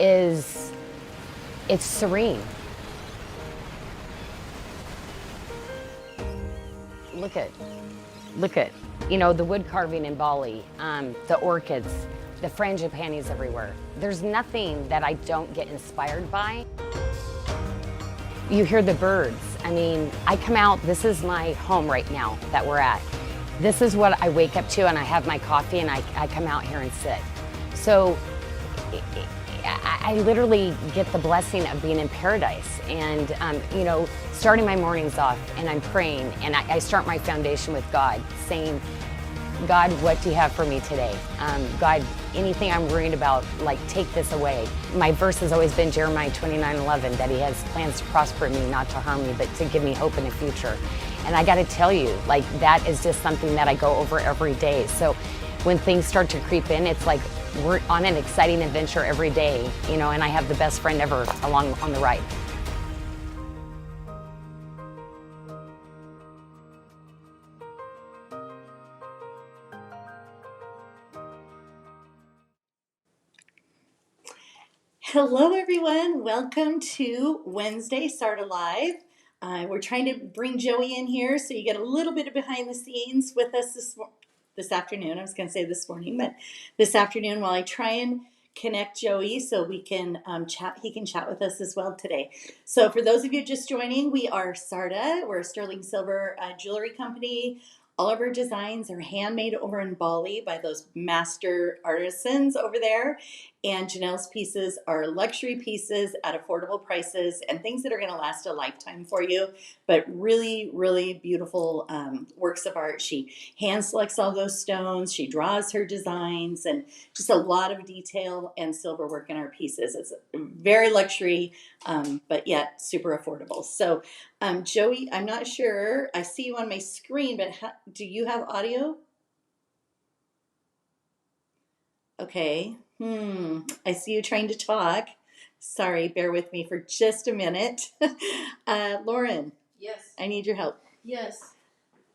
is, it's serene. Look at, you know, the wood carving in Bali, the orchids, the frangipanis everywhere. There's nothing that I don't get inspired by. You hear the birds. I mean, I come out, this is my home right now that we're at. This is what I wake up to, and I have my coffee and I come out here and sit. So I literally get the blessing of being in paradise, and you know, starting my mornings off and I'm praying, and I start my foundation with God, saying, God, what do you have for me today? God, anything I'm worried about, like, take this away. My verse has always been Jeremiah 29:11, that he has plans to prosper me, not to harm me, but to give me hope in the future. And I gotta tell you, like, that is just something that I go over every day. So when things start to creep in, it's like we're on an exciting adventure every day, you know, and I have the best friend ever along on the ride. Hello, everyone. Welcome to Wednesday SARDA Live. We're trying to bring Joey in here so you get a little bit of behind the scenes with us this afternoon. I was going to say this morning, but this afternoon, while I try and connect Joey so we can chat. He can chat with us as well today. So for those of you just joining, we are SARDA. We're a sterling silver jewelry company. All of our designs are handmade over in Bali by those master artisans over there. And Janyl's pieces are luxury pieces at affordable prices and things that are going to last a lifetime for you, but really, really beautiful works of art. She hand selects all those stones. She draws her designs, and just a lot of detail and silver work in our pieces. It's very luxury, but yet super affordable. So, Joey, I'm not sure. I see you on my screen, but do you have audio? Okay. I see you trying to talk. Sorry, bear with me for just a minute. Lauren, Yes. I need your help. Yes.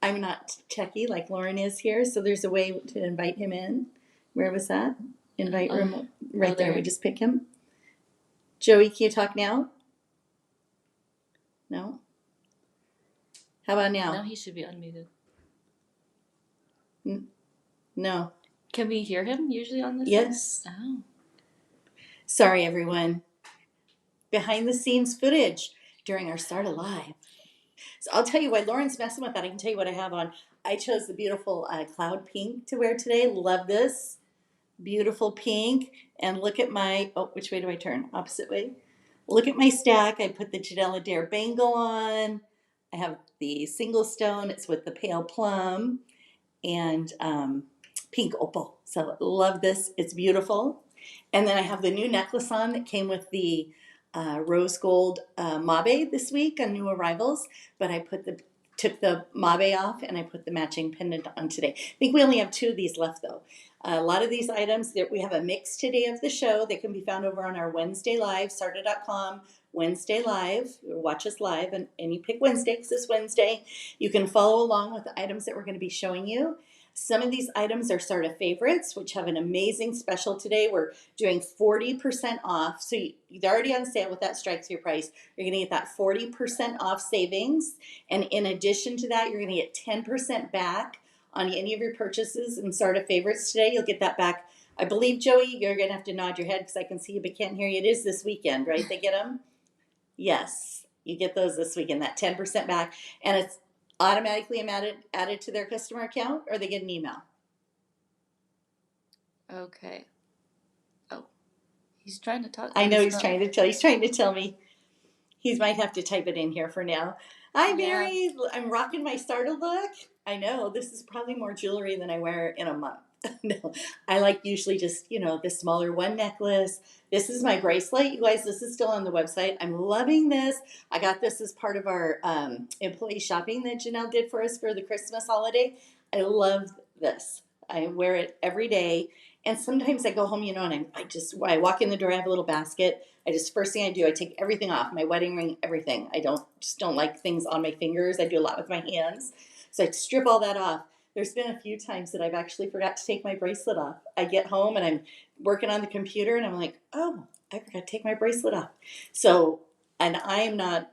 I'm not techie like Lauren is here, so there's a way to invite him in. Where was that? Invite room right there. We just pick him. Joey, can you talk now? No? How about now? Now he should be unmuted. No. Can we hear him usually on this? Yes. Oh. Sorry, everyone. Behind the scenes footage during our Start Alive. So I'll tell you why Lauren's messing with that. I can tell you what I have on. I chose the beautiful cloud pink to wear today. Love this. Beautiful pink. And look at my, which way do I turn? Opposite way. Look at my stack. I put the Janyl Adair bangle on. I have the single stone. It's with the pale plum and pink opal. So love this. It's beautiful. And then I have the new necklace on that came with the rose gold mabe this week on new arrivals, but I took the mabe off and I put the matching pendant on today. I think we only have 2 of these left though. A lot of these items that we have a mix today of the show. They can be found over on our Wednesday Live, sarda.com, Wednesday Live. Watch us live, and you pick Wednesday because it's Wednesday. You can follow along with the items that we're going to be showing you. Some of these items are SARDA favorites, which have an amazing special today. We're doing 40% off. So they're already on sale with that strikes your price. You're going to get that 40% off savings. And in addition to that, you're going to get 10% back on any of your purchases in SARDA favorites today. You'll get that back. I believe, Joey, you're going to have to nod your head because I can see you but can't hear you. It is this weekend, right? They get them? Yes, you get those this weekend, that 10% back. And it's automatically added to their customer account, or they get an email. Okay. Oh, he's trying to talk. I know he's trying to tell. He's trying to tell me. He might have to type it in here for now. Hi, Mary. Yeah. I'm rocking my starter look. I know this is probably more jewelry than I wear in a month. No, I like usually just, the smaller one necklace. This is my bracelet. You guys, this is still on the website. I'm loving this. I got this as part of our employee shopping that Janyl did for us for the Christmas holiday. I love this. I wear it every day. And sometimes I go home, and I walk in the door, I have a little basket. First thing I do, I take everything off, my wedding ring, everything. I don't like things on my fingers. I do a lot with my hands. So I strip all that off. There's been a few times that I've actually forgot to take my bracelet off. I get home and I'm working on the computer and I'm like, oh, I forgot to take my bracelet off. So, and I am not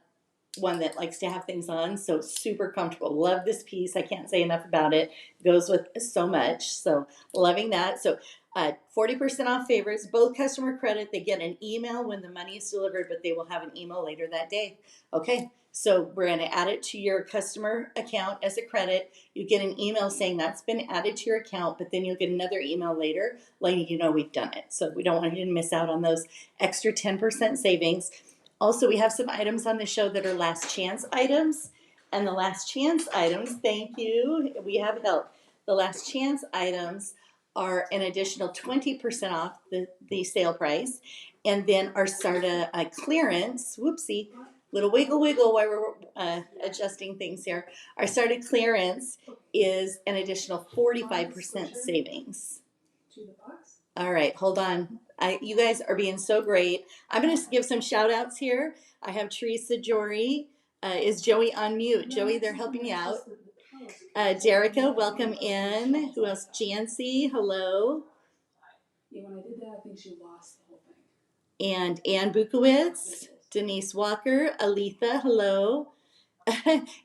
one that likes to have things on, so super comfortable. Love this piece. I can't say enough about it. Goes with so much. So loving that. So 40% off favorites, both customer credit. They get an email when the money is delivered, but they will have an email later that day. Okay, so we're going to add it to your customer account as a credit. You get an email saying that's been added to your account, but then you'll get another email later letting you know we've done it. So we don't want you to miss out on those extra 10% savings. Also, we have some items on the show that are last chance items. And the last chance items, thank you, we have help. The last chance items are an additional 20% off the sale price. And then our SARDA clearance, whoopsie, little wiggle wiggle while we're adjusting things here. Our SARDA clearance is an additional 45% savings. All right, hold on. You guys are being so great. I'm going to give some shout outs here. I have Teresa Jory. Is Joey on mute? Joey, they're helping you out. Derica, welcome in. Who else? Jancy, hello. Yeah, when I did that, I think she lost the whole thing. And Ann Bukowitz, Denise Walker, Aletha, hello.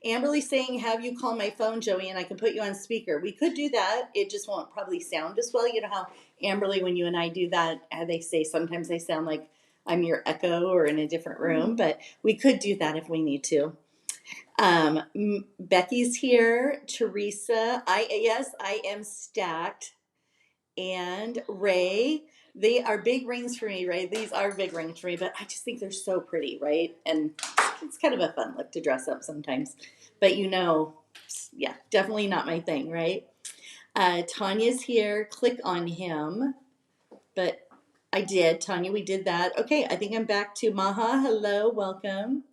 Amberly saying, have you call my phone, Joey, and I can put you on speaker. We could do that. It just won't probably sound as well. You know how, Amberly, when you and I do that, they say sometimes I sound like I'm your echo or in a different room, but we could do that if we need to. Becky's here. Teresa, yes, I am stacked. And Ray, they are big rings for me, Ray. These are big rings for me, but I just think they're so pretty, right? And it's kind of a fun look to dress up sometimes. But you know, yeah, definitely not my thing, right? Tanya's here. Click on him. But I did, Tanya, we did that. Okay, I think I'm back to Maha. Hello, welcome.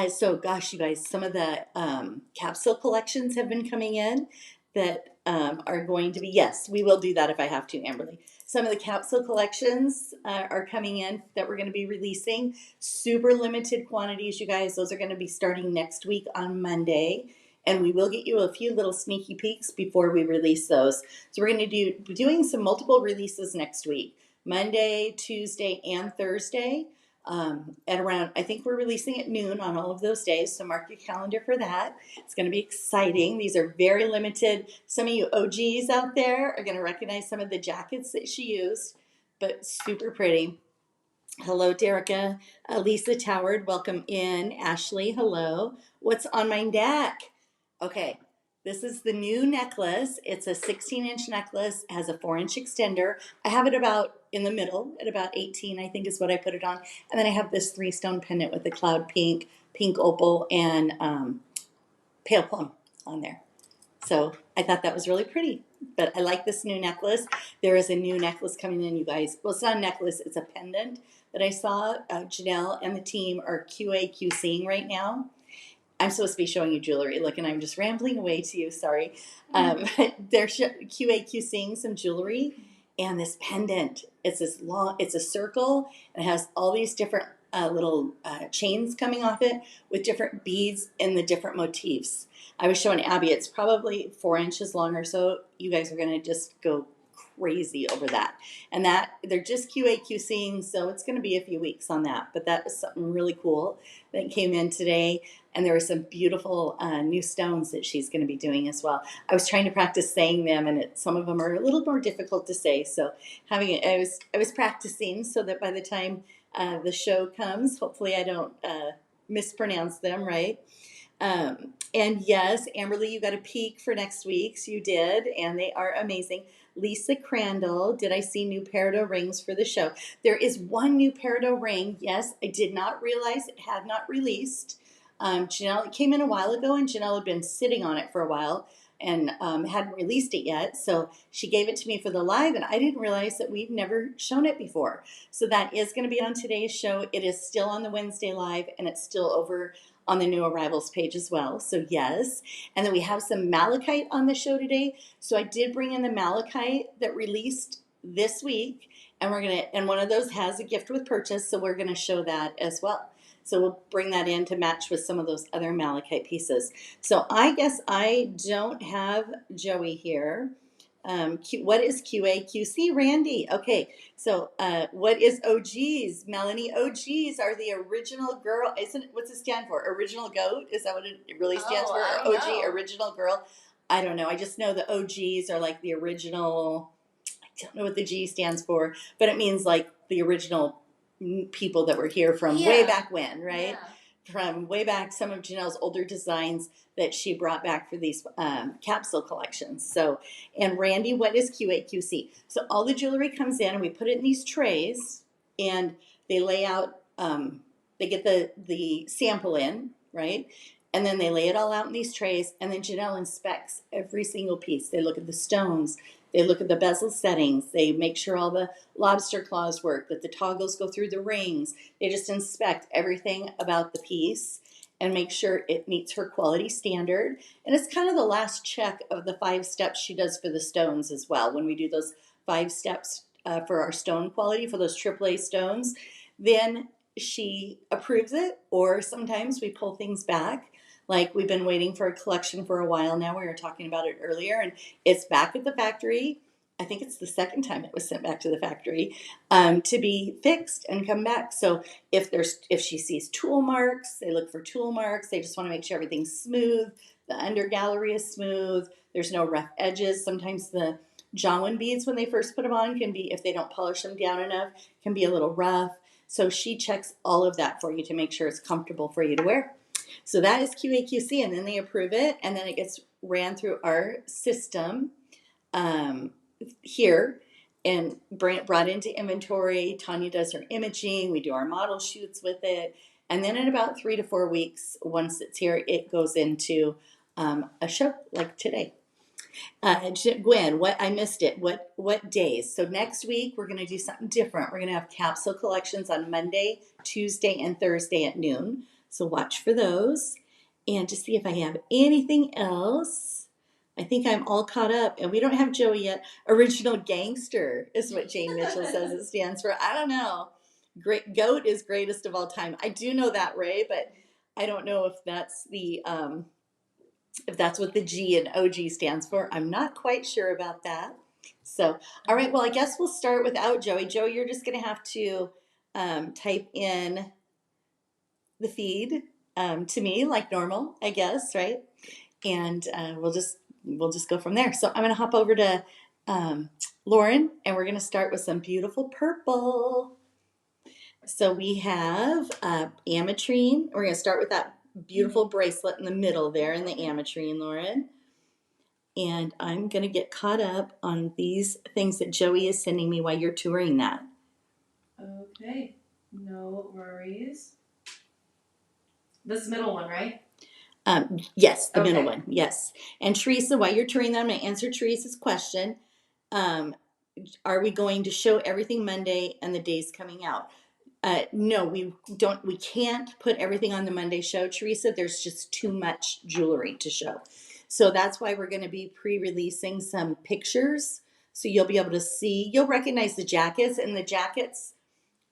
So, gosh, you guys, some of the capsule collections have been coming in that are going to be, yes, we will do that if I have to, Amberly. Some of the capsule collections are coming in that we're going to be releasing. Super limited quantities, you guys. Those are going to be starting next week on Monday. And we will get you a few little sneaky peeks before we release those. So we're going to be doing some multiple releases next week. Monday, Tuesday, and Thursday. At around, I think we're releasing at noon on all of those days, so mark your calendar for that. It's going to be exciting. These are very limited. Some of you OGs out there are going to recognize some of the jackets that she used, but super pretty. Hello, Derica. Lisa Toward, welcome in. Ashley, hello. What's on my neck? Okay, this is the new necklace. It's a 16-inch necklace, has a 4-inch extender. I have it about in the middle at about 18, I think is what I put it on. And then I have this 3-stone pendant with the cloud pink, pink opal, and pale plum on there. So I thought that was really pretty. But I like this new necklace. There is a new necklace coming in, you guys. Well, it's not a necklace, it's a pendant that I saw. Janyl and the team are QAQCing right now. I'm supposed to be showing you jewelry. Look, and I'm just rambling away to you. Sorry. They're QAQCing some jewelry, and this pendant. It's this long. It's a circle, and it has all these different little chains coming off it with different beads and the different motifs. I was showing Abby. It's probably 4 inches long or so. You guys are gonna just go crazy over that. And that they're just QAQCing, so it's going to be a few weeks on that. But that was something really cool that came in today. And there were some beautiful new stones that she's going to be doing as well. I was trying to practice saying them, and some of them are a little more difficult to say. So I was practicing so that by the time the show comes, hopefully I don't mispronounce them, right? And yes, Amberly, you got a peek for next week's. You did, and they are amazing. Lisa Crandall, did I see new peridot rings for the show? There is one new peridot ring. Yes, I did not realize it had not released. Janyl, it came in a while ago, and Janyl had been sitting on it for a while and hadn't released it yet. So she gave it to me for the live, and I didn't realize that we've never shown it before. So that is going to be on today's show. It is still on the Wednesday live, and it's still over on the new arrivals page as well. So yes. And then we have some malachite on the show today. So I did bring in the malachite that released this week, and and one of those has a gift with purchase. So we're going to show that as well. So we'll bring that in to match with some of those other malachite pieces. So I guess I don't have Joey here. What is QA/QC, Randy? Okay, so what is OGs? Melanie, OGs are the original girl. What's it stand for? Original goat? Is that what it really stands for? I Or don't OG, know. original girl? I don't know. I just know the OGs are like the original. I don't know what the G stands for, but it means like the original people that were here from way back when, right? Yeah. From way back, some of Janelle's older designs that she brought back for these capsule collections. So, and Randy, what is QA/QC? So all the jewelry comes in and we put it in these trays and they lay out, they get the sample in, right? And then they lay it all out in these trays and then Janelle inspects every single piece. They look at the stones, they look at the bezel settings, they make sure all the lobster claws work, that the toggles go through the rings. They just inspect everything about the piece and make sure it meets her quality standard. And it's kind of the last check of the 5 steps she does for the stones as well. When we do those 5 steps for our stone quality, for those AAA stones, then she approves it, or sometimes we pull things back. Like we've been waiting for a collection for a while now. We were talking about it earlier, and it's back at the factory. I think it's the second time it was sent back to the factory to be fixed and come back. So if she sees tool marks, they look for tool marks. They just want to make sure everything's smooth. The under gallery is smooth. There's no rough edges. Sometimes the Jawan beads, when they first put them on, can be, if they don't polish them down enough, can be a little rough. So she checks all of that for you to make sure it's comfortable for you to wear. So that is QA/QC, and then they approve it, and then it gets ran through our system here and brought into inventory. Tanya does her imaging. We do our model shoots with it, and then in about 3 to 4 weeks, once it's here, it goes into a show like today. Gwen, I missed it. What days? So next week we're going to do something different. We're going to have capsule collections on Monday, Tuesday, and Thursday at noon. So watch for those. And to see if I have anything else. I think I'm all caught up. And we don't have Joey yet. Original Gangster is what Jane Mitchell says it stands for. I don't know. Great Goat is greatest of all time. I do know that, Ray, but I don't know if that's what the G and OG stands for. I'm not quite sure about that. So, all right, well, I guess we'll start without Joey. Joey, you're just going to have to type in the feed to me like normal, I guess, right? And we'll just go from there. So I'm going to hop over to Lauren, and we're going to start with some beautiful purple. So we have ametrine. We're going to start with that beautiful bracelet in the middle there in the ametrine, Lauren. And I'm going to get caught up on these things that Joey is sending me while you're touring that. Okay, no worries. This middle one, right? Yes, the middle one. Yes. And Teresa, while you're touring that, I'm going to answer Teresa's question. Are we going to show everything Monday and the days coming out? No, we don't. We can't put everything on the Monday show, Teresa. There's just too much jewelry to show. So that's why we're going to be pre-releasing some pictures. So you'll be able to see, you'll recognize the jackets, and the jackets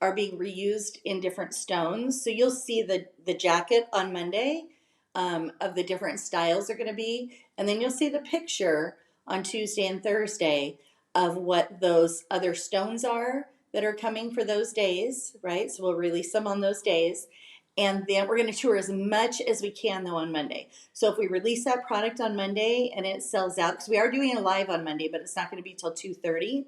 are being reused in different stones. So you'll see the jacket on Monday of the different styles are going to be. And then you'll see the picture on Tuesday and Thursday of what those other stones are that are coming for those days, right? So we'll release them on those days. And then we're going to tour as much as we can, though, on Monday. So if we release that product on Monday and it sells out, because we are doing a live on Monday, but it's not going to be till 2:30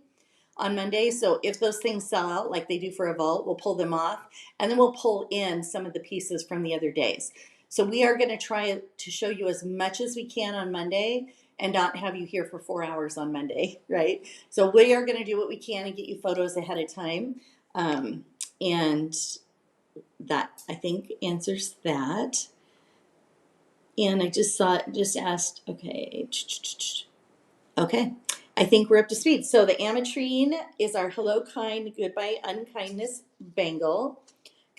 on Monday. So if those things sell out like they do for a vault, we'll pull them off. And then we'll pull in some of the pieces from the other days. So we are going to try to show you as much as we can on Monday and not have you here for 4 hours on Monday, right? So we are going to do what we can and get you photos ahead of time. And that, I think, answers that. And I just asked, okay. Okay, I think we're up to speed. So the ametrine is our Hello Kind, Goodbye Unkindness bangle.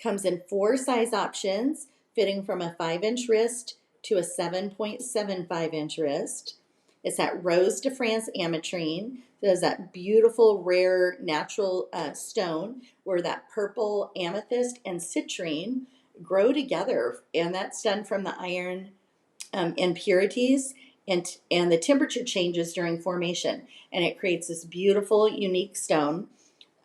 Comes in 4 size options, fitting from a 5-inch wrist to a 7.75-inch wrist. It's that Rose de France ametrine. It has that beautiful, rare, natural stone where that purple amethyst and citrine grow together. And that's done from the iron impurities. and the temperature changes during formation, and it creates this beautiful, unique stone.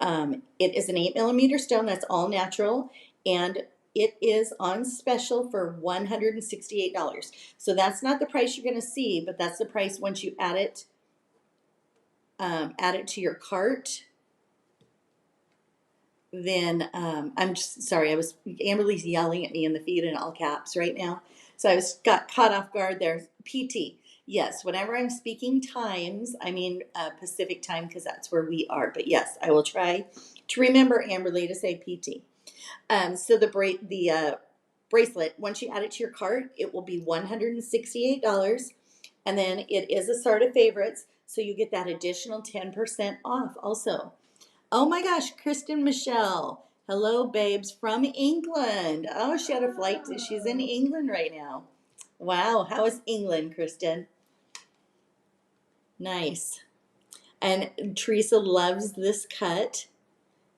It is an 8 millimeter stone that's all natural, and it is on special for $168. So that's not the price you're going to see, but that's the price once you add it to your cart. Then I'm just sorry. Amberly's yelling at me in the feed in all caps right now, so got caught off guard there. PT, yes. Whenever I'm speaking times, I mean Pacific time because that's where we are. But yes, I will try to remember, Amberly, to say PT. So the bracelet, once you add it to your cart, it will be $168, and then it is a SARDA favorites, so you get that additional 10% off also. Oh my gosh, Kristen Michelle. Hello, babes, from England. Oh, she had a flight. She's in England right now. Wow, how is England, Kristen? Nice. And Teresa loves this cut.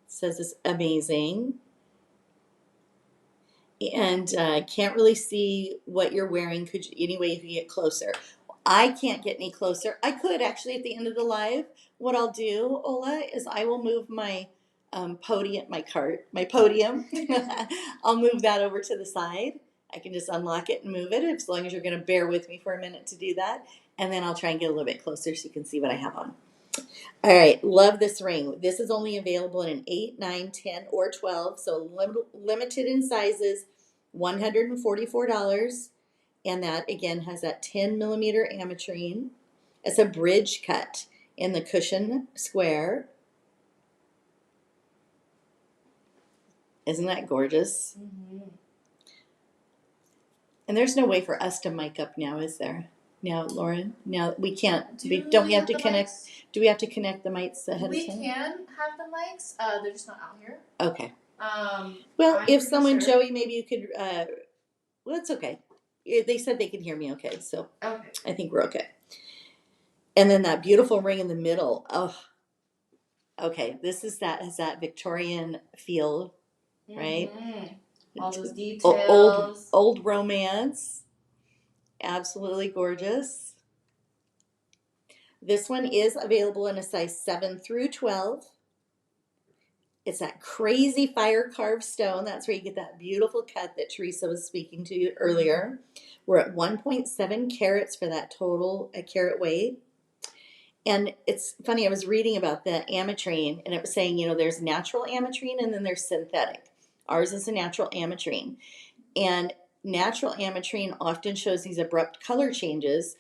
Says it's amazing. And can't really see what you're wearing. Could you, anyway, if you get closer. I can't get any closer. I could actually at the end of the live. What I'll do, Ola, is I will move my podium. I'll move that over to the side. I can just unlock it and move it, as long as you're going to bear with me for a minute to do that. And then I'll try and get a little bit closer so you can see what I have on. All right, love this ring. This is only available in an 8, 9, 10, or 12, so limited in sizes, $144. And that, again, has that 10 millimeter ametrine. It's a bridge cut in the cushion square. Isn't that gorgeous? Mm-hmm. And there's no way for us to mic up now, is there? Now, Lauren, now we can't. Don't we have to connect? Mics? Do we have to connect the mics ahead of time? We can have the mics. They're just not out here. Okay. Well, if someone, Joey, maybe you could. Well, it's okay. They said they can hear me okay, so okay. I think we're okay. And then that beautiful ring in the middle. Oh, okay. This is has that Victorian feel, right? Mm-hmm. All those details. Old romance. Absolutely gorgeous. This one is available in a size 7 through 12. It's that crazy fire carved stone. That's where you get that beautiful cut that Teresa was speaking to you earlier. We're at 1.7 carats for that total carat weight. And it's funny, I was reading about the ametrine, and it was saying, there's natural ametrine and then there's synthetic. Ours is a natural ametrine. And natural ametrine often shows these abrupt color changes,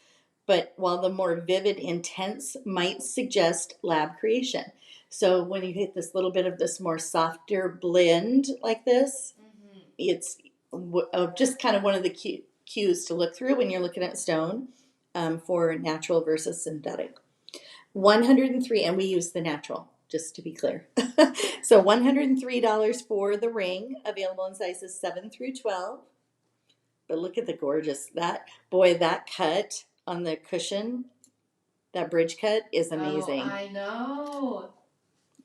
but while the more vivid, intense might suggest lab creation. So when you get this little bit of this more softer blend like this, mm-hmm. It's just kind of one of the cues to look through when you're looking at stone for natural versus synthetic. 103, and we use the natural, just to be clear. So $103 for the ring, available in sizes 7 through 12. But look at the gorgeous, that cut on the cushion, that bridge cut is amazing. Oh, I know.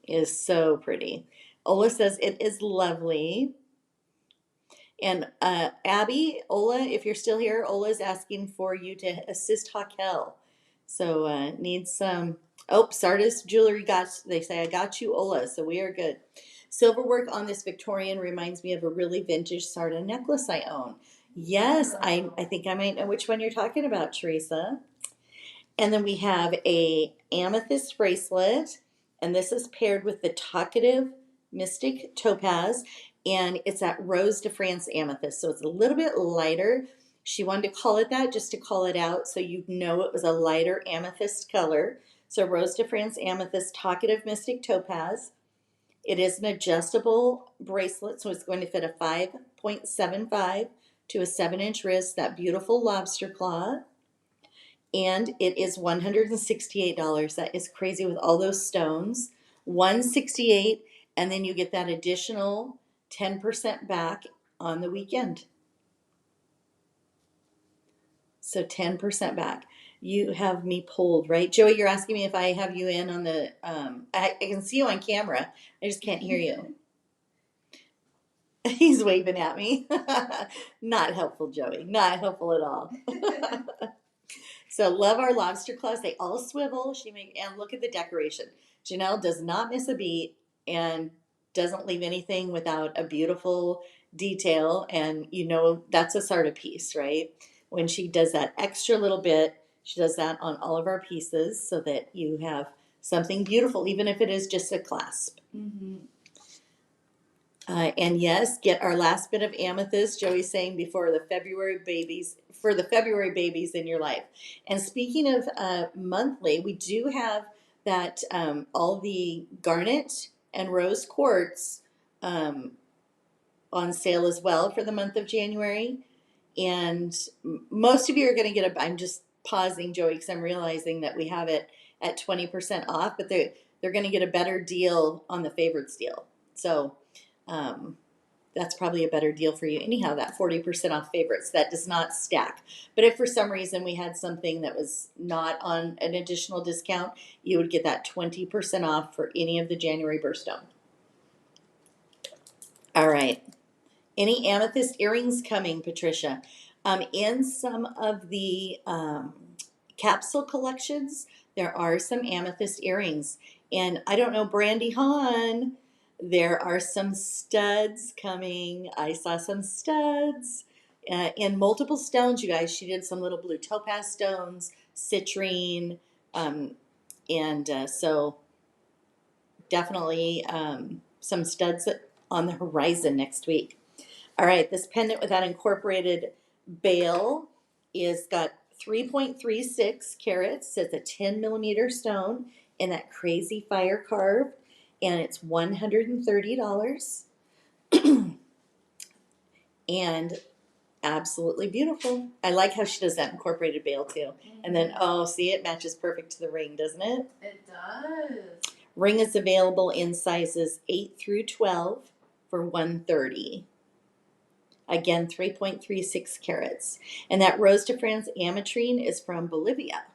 Is so pretty. Ola says it is lovely. And Abby, Ola, if you're still here, Ola is asking for you to assist Hakel. So needs some. Sardis Jewelry they say I got you, Ola. So we are good. Silver work on this Victorian reminds me of a really vintage Sarda necklace I own. Yes, I think I might know which one you're talking about, Teresa. And then we have a amethyst bracelet, and this is paired with the talkative mystic topaz, and it's that Rose de France amethyst, so it's a little bit lighter. She wanted to call it that just to call it out so you know it was a lighter amethyst color. So Rose de France amethyst, talkative mystic topaz. It is an adjustable bracelet, so it's going to fit a 5.75 to a 7-inch wrist, that beautiful lobster claw. And it is $168. That is crazy with all those stones. $168, and then you get that additional 10% back on the weekend. So 10% back. You have me pulled, right? Joey, you're asking me if I have you in on the, I can see you on camera. I just can't hear you. He's waving at me. Not helpful, Joey. Not helpful at all. So love our lobster claws. They all swivel. And look at the decoration. Janyl does not miss a beat and doesn't leave anything without a beautiful detail. And that's a SARDA piece, right? When she does that extra little bit, she does that on all of our pieces so that you have something beautiful, even if it is just a clasp. Mm-hmm. And yes, get our last bit of amethyst, Joey's saying, before the February babies, for the February babies in your life. And speaking of monthly, we do have that all the garnet and rose quartz on sale as well for the month of January. And most of you are going to get I'm just pausing, Joey, because I'm realizing that we have it at 20% off, but they're going to get a better deal on the favorites deal. So that's probably a better deal for you. Anyhow, that 40% off favorites, that does not stack. But if for some reason we had something that was not on an additional discount, you would get that 20% off for any of the January birthstone. All right. Any amethyst earrings coming, Patricia? In some of the capsule collections, there are some amethyst earrings. And I don't know, Brandy Hahn, there are some studs coming. I saw some studs in multiple stones, you guys. She did some little blue topaz stones, citrine, so definitely some studs on the horizon next week. All right, this pendant with that incorporated bail is got 3.36 carats. It's a 10 millimeter stone in that crazy fire carve, and it's $130. And absolutely beautiful. I like how she does that incorporated bail too. And then, see, it matches perfect to the ring, doesn't it? It does. Ring is available in sizes 8 through 12 for $130. Again, 3.36 carats. And that Rose de France ametrine is from Bolivia,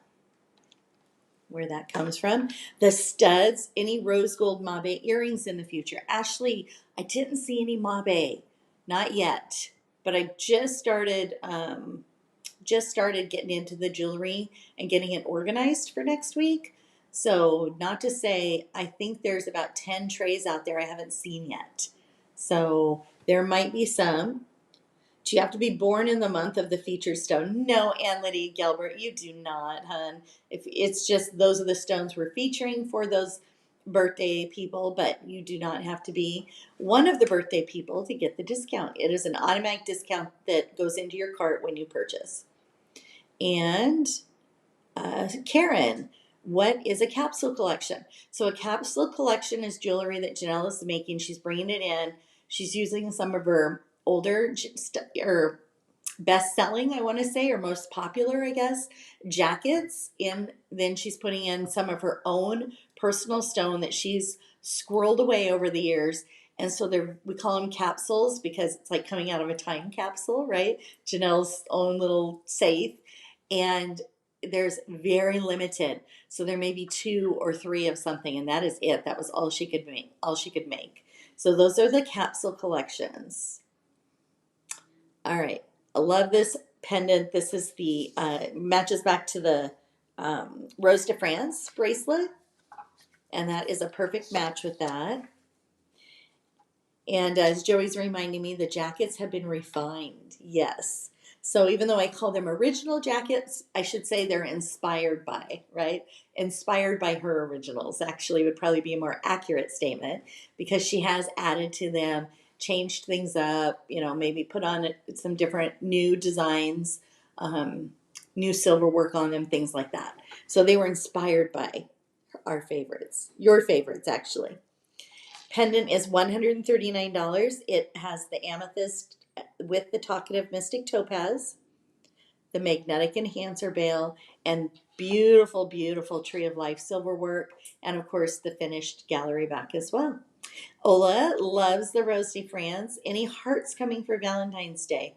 where that comes from. The studs, any rose gold mabe earrings in the future. Ashley, I didn't see any mabe, not yet, but I just started getting into the jewelry and getting it organized for next week. So not to say, I think there's about 10 trays out there I haven't seen yet. So there might be some. Do you have to be born in the month of the featured stone? No, Ann Lydia Gilbert, you do not, hun. If it's just those are the stones we're featuring for those birthday people, but you do not have to be one of the birthday people to get the discount. It is an automatic discount that goes into your cart when you purchase. And Karen, what is a capsule collection? So a capsule collection is jewelry that Janyl is making. She's bringing it in. She's using some of her older or best-selling, I want to say, or most popular, I guess, jackets. And then she's putting in some of her own personal stone that she's squirreled away over the years. And so we call them capsules because it's like coming out of a time capsule, right? Janelle's own little safe. And there's very limited. So there may be 2 or 3 of something, and that is it. That was all she could make. So those are the capsule collections. All right. I love this pendant. This is the, matches back to the Rose de France bracelet. And that is a perfect match with that. And as Joey's reminding me, the jackets have been refined. Yes. So even though I call them original jackets, I should say they're inspired by, right? Inspired by her originals actually would probably be a more accurate statement because she has added to them, changed things up, maybe put on some different new designs, new silver work on them, things like that. So they were inspired by our favorites, your favorites actually. Pendant is $139. It has the amethyst with the talkative mystic topaz, the magnetic enhancer bail, and beautiful, beautiful tree of life silver work, and of course the finished gallery back as well. Ola loves the Rose de France. Any hearts coming for Valentine's Day?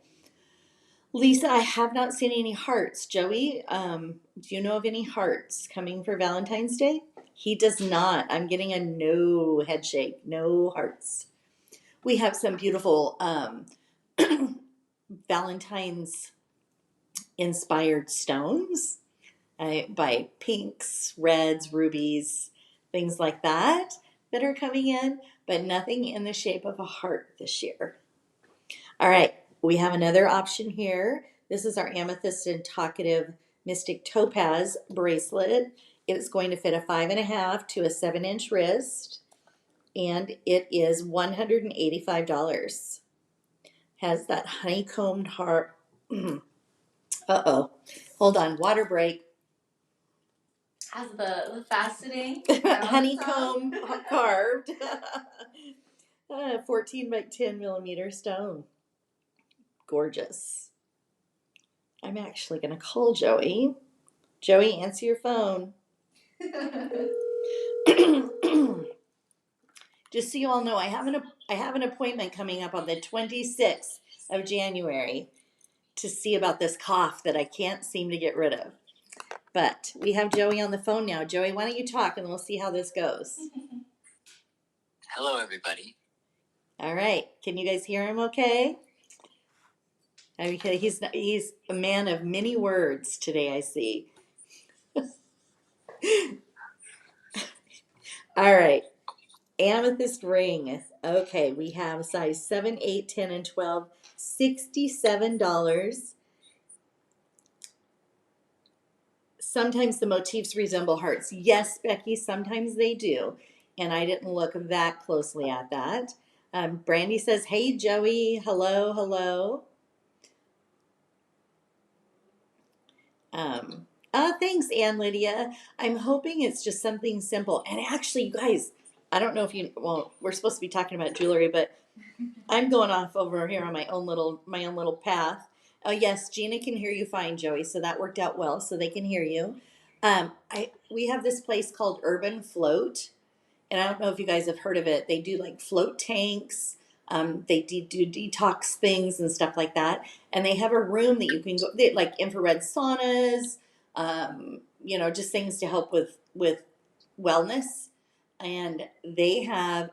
Lisa, I have not seen any hearts. Joey, do you know of any hearts coming for Valentine's Day? He does not. I'm getting a no head shake, no hearts. We have some beautiful Valentine's inspired stones. I buy pinks, reds, rubies, things like that are coming in, but nothing in the shape of a heart this year. All right, we have another option here. This is our amethyst and talkative mystic topaz bracelet. It's going to fit a 5.5 to a 7-inch wrist, and it is $185. Has that honeycombed heart. Uh-oh. Hold on, water break. Has the faceting Honeycomb carved. 14 by 10 millimeter stone. Gorgeous. I'm actually going to call Joey. Joey, answer your phone. Just so you all know, I have an appointment coming up on the 26th of January to see about this cough that I can't seem to get rid of. But we have Joey on the phone now. Joey, why don't you talk and we'll see how this goes. Hello, everybody. All right. Can you guys hear him okay? I mean, he's a man of many words today, I see. All right. Amethyst ring. Okay, we have size 7, 8, 10, and 12, $67. Sometimes the motifs resemble hearts. Yes, Becky, sometimes they do. And I didn't look that closely at that. Brandy says, hey, Joey. Hello, hello. Thanks, Ann Lydia. I'm hoping it's just something simple. And actually, you guys, I don't know if we're supposed to be talking about jewelry, but I'm going off over here on my own little path. Oh yes, Gina can hear you fine, Joey. So that worked out well. So they can hear you. We have this place called Urban Float, and I don't know if you guys have heard of it. They do like float tanks. They do detox things and stuff like that. And they have a room that you can go, like infrared saunas, just things to help with wellness. And they have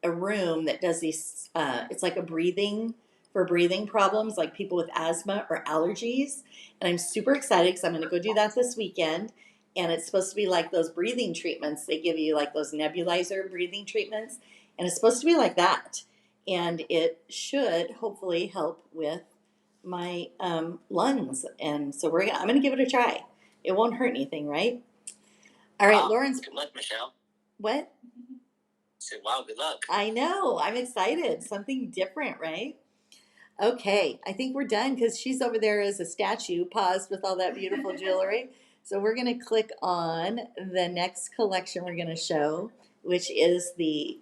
a room that does these, it's like for breathing problems, like people with asthma or allergies. And I'm super excited because I'm going to go do that this weekend. And it's supposed to be like those breathing treatments. They give you like those nebulizer breathing treatments. And it's supposed to be like that. And it should hopefully help with my lungs. And so I'm going to give it a try. It won't hurt anything, right? All right, Wow, Lawrence. good luck, Michelle. What? I said, wow, good luck. I know. I'm excited. Something different, right? Okay, I think we're done because she's over there as a statue, paused with all that beautiful jewelry. So we're going to click on the next collection we're going to show, which is the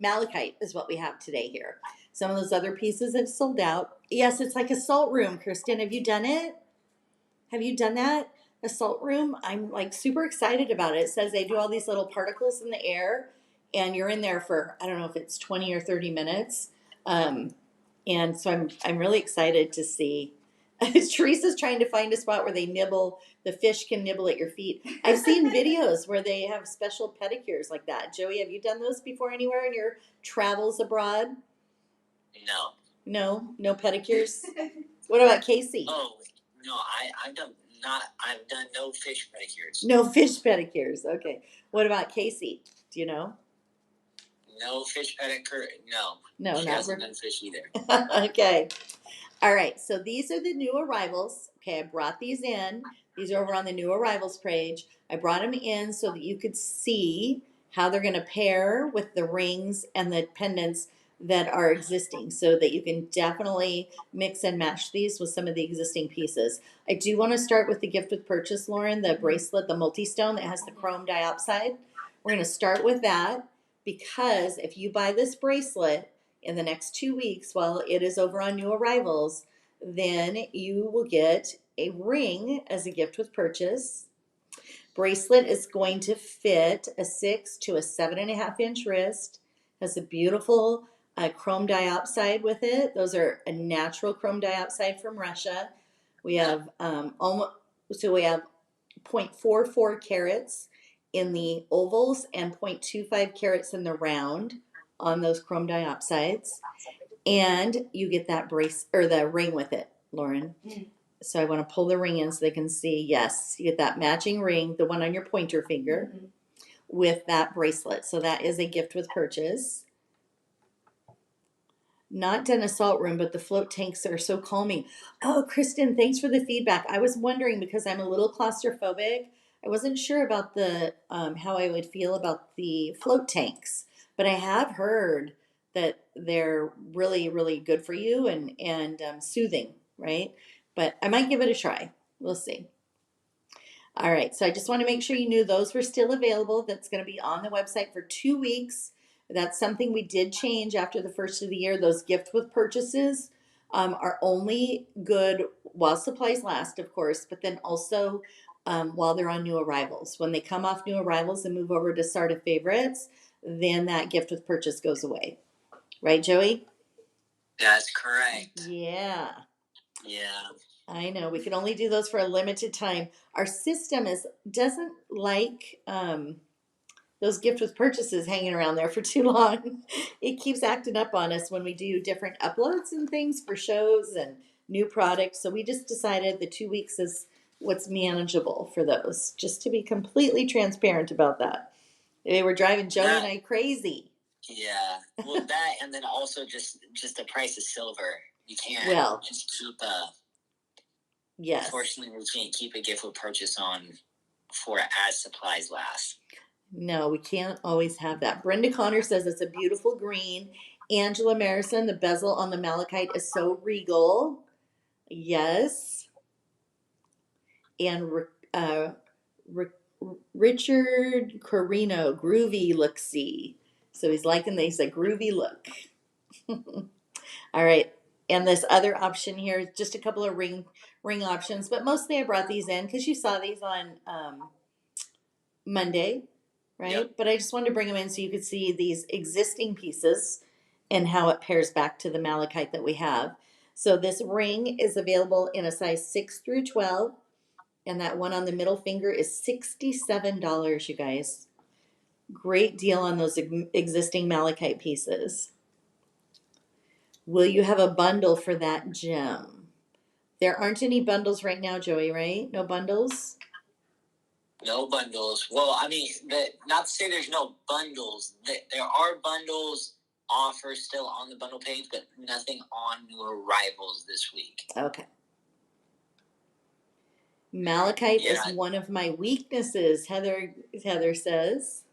malachite is what we have today here. Some of those other pieces have sold out. Yes, it's like a salt room. Kristen, have you done it? Have you done that? A salt room? I'm like super excited about it. It says they do all these little particles in the air, and you're in there for, I don't know if it's 20 or 30 minutes. And so I'm really excited to see. Teresa's trying to find a spot where the fish can nibble at your feet. I've seen videos where they have special pedicures like that. Joey, have you done those before anywhere in your travels abroad? No. No pedicures? What about Casey? Oh, no, I've done no fish pedicures. No fish pedicures. Okay. What about Casey? Do you know? No fish pedicure. No. No, she not hasn't done fish either. Okay. All right. So these are the new arrivals. Okay, I brought these in. These are over on the new arrivals page. I brought them in so that you could see how they're going to pair with the rings and the pendants that are existing, so that you can definitely mix and match these with some of the existing pieces. I do want to start with the gift with purchase, Lauren, the bracelet, the multi-stone that has the chrome diopside. We're going to start with that because if you buy this bracelet in the next 2 weeks while it is over on new arrivals, then you will get a ring as a gift with purchase. Bracelet is going to fit a 6 to a 7.5-inch wrist. Has a beautiful chrome diopside with it. Those are a natural chrome diopside from Russia. We have we have 0.44 carats in the ovals and 0.25 carats in the round on those chrome diopsides, and you get that the ring with it, Lauren. So I want to pull the ring in so they can see, yes, you get that matching ring, the one on your pointer finger, with that bracelet. So that is a gift with purchase. Not done a salt room, but the float tanks are so calming. Oh, Kristen, thanks for the feedback. I was wondering because I'm a little claustrophobic. I wasn't sure about the how I would feel about the float tanks, but I have heard that they're really, really good for you and soothing, right? But I might give it a try. We'll see. All right, so I just want to make sure you knew those were still available. That's going to be on the website for 2 weeks. That's something we did change after the first of the year. Those gift with purchases are only good while supplies last, of course, but then also while they're on new arrivals. When they come off new arrivals and move over to SARDA favorites, then that gift with purchase goes away. Right, Joey? That's correct. Yeah. Yeah. I know. We can only do those for a limited time. Our system doesn't like those gift with purchases hanging around there for too long. It keeps acting up on us when we do different uploads and things for shows and new products. So we just decided the 2 weeks is what's manageable for those, just to be completely transparent about that. They were driving Joey and I crazy. Yeah. Well, that and then also just the price of silver. You can't just keep yes. Unfortunately, we can't keep a gift with purchase on for as supplies last. No, we can't always have that. Brenda Connor says it's a beautiful green. Angela Marison, the bezel on the malachite is so regal. Yes. And Richard Carino, groovy look-see. So he's liking these, a groovy look. All right. And this other option here is just a couple of ring options, but mostly I brought these in because you saw these on Monday, right? Yep. But I just wanted to bring them in so you could see these existing pieces and how it pairs back to the malachite that we have. So this ring is available in a size 6 through 12, and that one on the middle finger is $67, you guys. Great deal on those existing malachite pieces. Will you have a bundle for that gem? There aren't any bundles right now, Joey, right? No bundles? No bundles. Well, I mean, not to say there's no bundles. There are bundles offers still on the bundle page, but nothing on new arrivals this week. Okay. Malachite is one of my weaknesses, Heather says.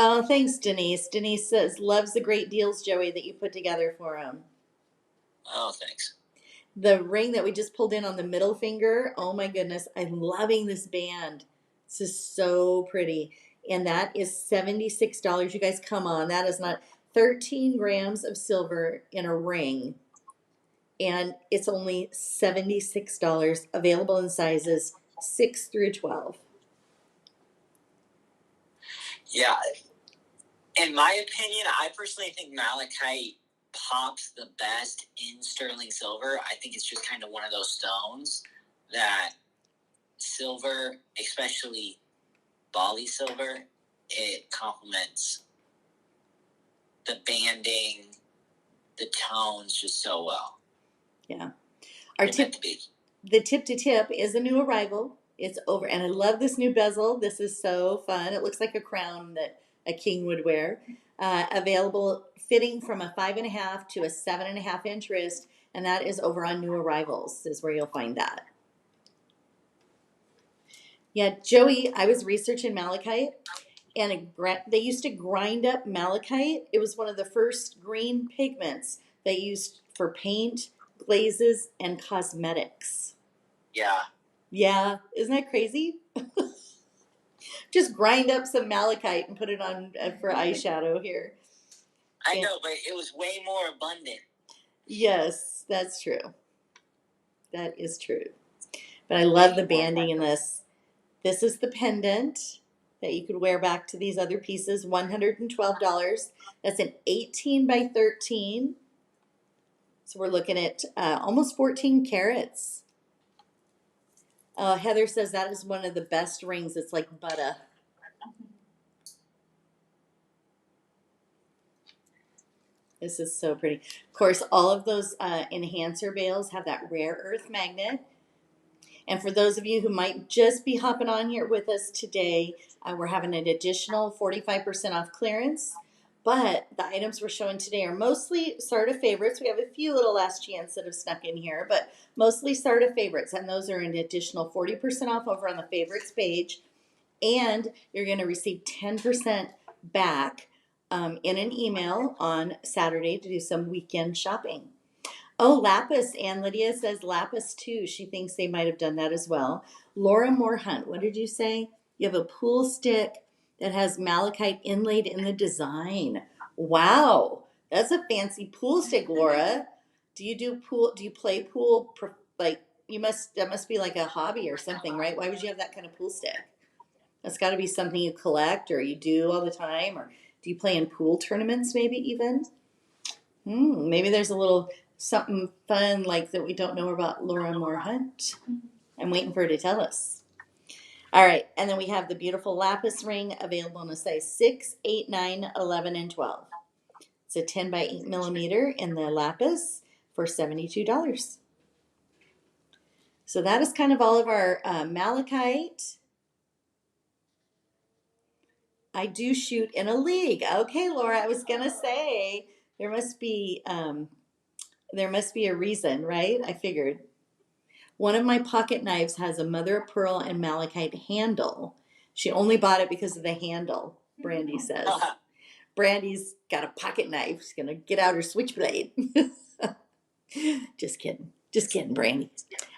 Oh, thanks, Denise. Denise says, loves the great deals, Joey, that you put together for him. Oh, thanks. The ring that we just pulled in on the middle finger, oh my goodness, I'm loving this band. This is so pretty. And that is $76. You guys, come on. That is not 13 grams of silver in a ring. And it's only $76, available in sizes 6 through 12. Yeah. In my opinion, I personally think malachite pops the best in sterling silver. I think it's just kind of one of those stones that silver, especially Bali silver, it complements the banding, the tones just so well. Yeah. The tip to tip is a new arrival. It's over, and I love this new bezel. This is so fun. It looks like a crown that a king would wear. Available fitting from a 5.5 to a 7.5 inch wrist, and that is over on new arrivals, is where you'll find that. Yeah, Joey, I was researching malachite, and they used to grind up malachite. It was one of the first green pigments they used for paint, glazes, and cosmetics. Yeah. Yeah, isn't that crazy? Just grind up some malachite and put it on for eyeshadow here. I know, but it was way more abundant. Yes, that's true. That is true. But I love the banding in this. This is the pendant that you could wear back to these other pieces, $112. That's an 18 by 13. So we're looking at almost 14 carats. Heather says that is one of the best rings. It's like butter. This is so pretty. Of course, all of those enhancer bales have that rare earth magnet. And for those of you who might just be hopping on here with us today, we're having an additional 45% off clearance. But the items we're showing today are mostly SARDA favorites. We have a few little last chance that have snuck in here, but mostly SARDA favorites. And those are an additional 40% off over on the favorites page. And you're going to receive 10% back in an email on Saturday to do some weekend shopping. Oh, lapis. And Lydia says lapis too. She thinks they might have done that as well. Laura Morehunt, what did you say? You have a pool stick that has malachite inlaid in the design. Wow. That's a fancy pool stick, Laura. Do you play pool? Like that must be like a hobby or something, right? Why would you have that kind of pool stick? That's got to be something you collect or you do all the time, or do you play in pool tournaments maybe even? Maybe there's a little something fun like that we don't know about Laura Moore Hunt. I'm waiting for her to tell us. All right, and then we have the beautiful lapis ring available in a size 6, 8, 9, 11, and 12. It's a 10 by 8 millimeter in the lapis for $72. So that is kind of all of our malachite. I do shoot in a league. Okay, Laura, I was gonna say there must be a reason, right? I figured. One of my pocket knives has a mother of pearl and malachite handle. She only bought it because of the handle, Brandy says. Brandy's got a pocket knife. She's gonna get out her switchblade. Just kidding. Just kidding, Brandy.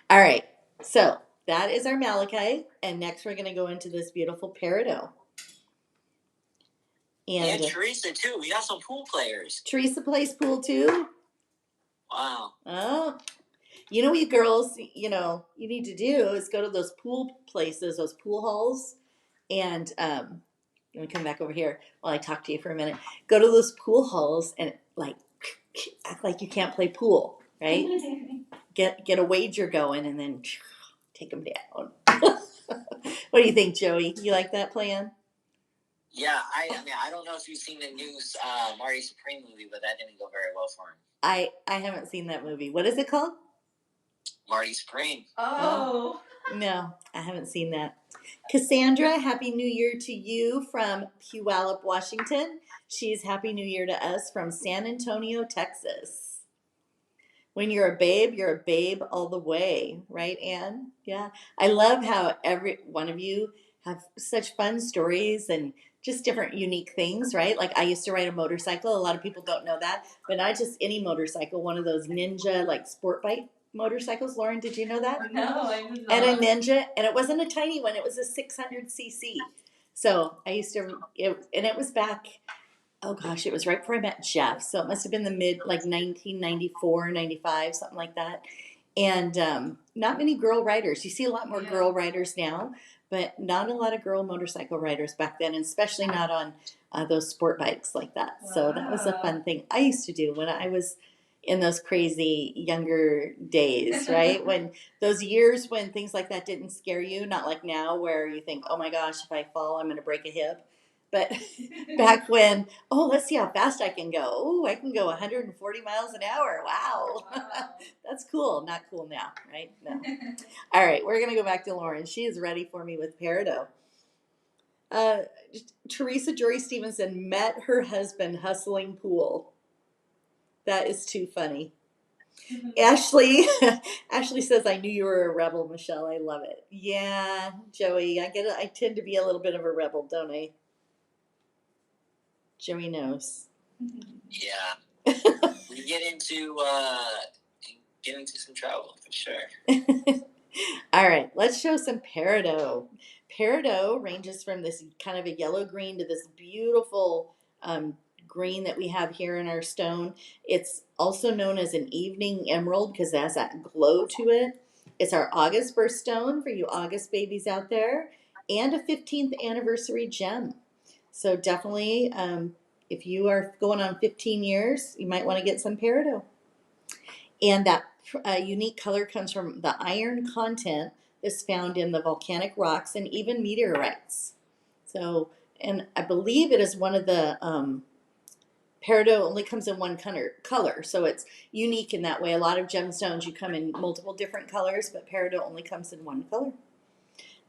All right. So that is our malachite. And next we're gonna go into this beautiful peridot. And Teresa too. We got some pool players. Teresa plays pool too? Wow. Oh. You know what you girls, you need to do is go to those pool places, those pool halls, and let me come back over here while I talk to you for a minute. Go to those pool halls and act like you can't play pool, right? Get a wager going and then take them down. What do you think, Joey? You like that plan? Yeah, I mean, I don't know if you've seen the new Marty Supreme movie, but that didn't go very well for him. I haven't seen that movie. What is it called? Marty Supreme. Oh. No, I haven't seen that. Cassandra, Happy New Year to you from Puyallup, Washington. She's Happy New Year to us from San Antonio, Texas. When you're a babe all the way, right, Anne? Yeah. I love how every one of you have such fun stories and just different unique things, right? Like I used to ride a motorcycle. A lot of people don't know that, but not just any motorcycle, one of those Ninja like sport bike motorcycles. Lauren, did you know that? No, I did not. And a Ninja, and it wasn't a tiny one, it was a 600cc. So I used to, and it was back, oh gosh, it was right before I met Jeff. So it must have been the mid, like 1994, 95, something like that. And not many girl riders. You see a lot more girl riders now, but not a lot of girl motorcycle riders back then, and especially not on those sport bikes like that. Wow. So that was a fun thing I used to do when I was in those crazy younger days, right? When those years when things like that didn't scare you, not like now where you think, oh my gosh, if I fall, I'm going to break a hip. But back when, let's see how fast I can go. Oh, I can go 140 miles an hour. Wow. That's cool. Not cool now, right? No. All right, we're going to go back to Lauren. She is ready for me with peridot. Teresa Jory Stevenson met her husband hustling pool. That is too funny. Ashley says, I knew you were a rebel, Michelle. I love it. Yeah, Joey, I get it. I tend to be a little bit of a rebel, don't I? Joey knows. Yeah. We get into some trouble for sure. All right, let's show some peridot. Peridot ranges from this kind of a yellow green to this beautiful green that we have here in our stone. It's also known as an evening emerald because it has that glow to it. It's our August birthstone for you August babies out there, and a 15th anniversary gem. So definitely, if you are going on 15 years, you might want to get some peridot. And that unique color comes from the iron content that's found in the volcanic rocks and even meteorites. So, and I believe it is one of the peridot only comes in one color, so it's unique in that way. A lot of gemstones, you come in multiple different colors, but peridot only comes in one color.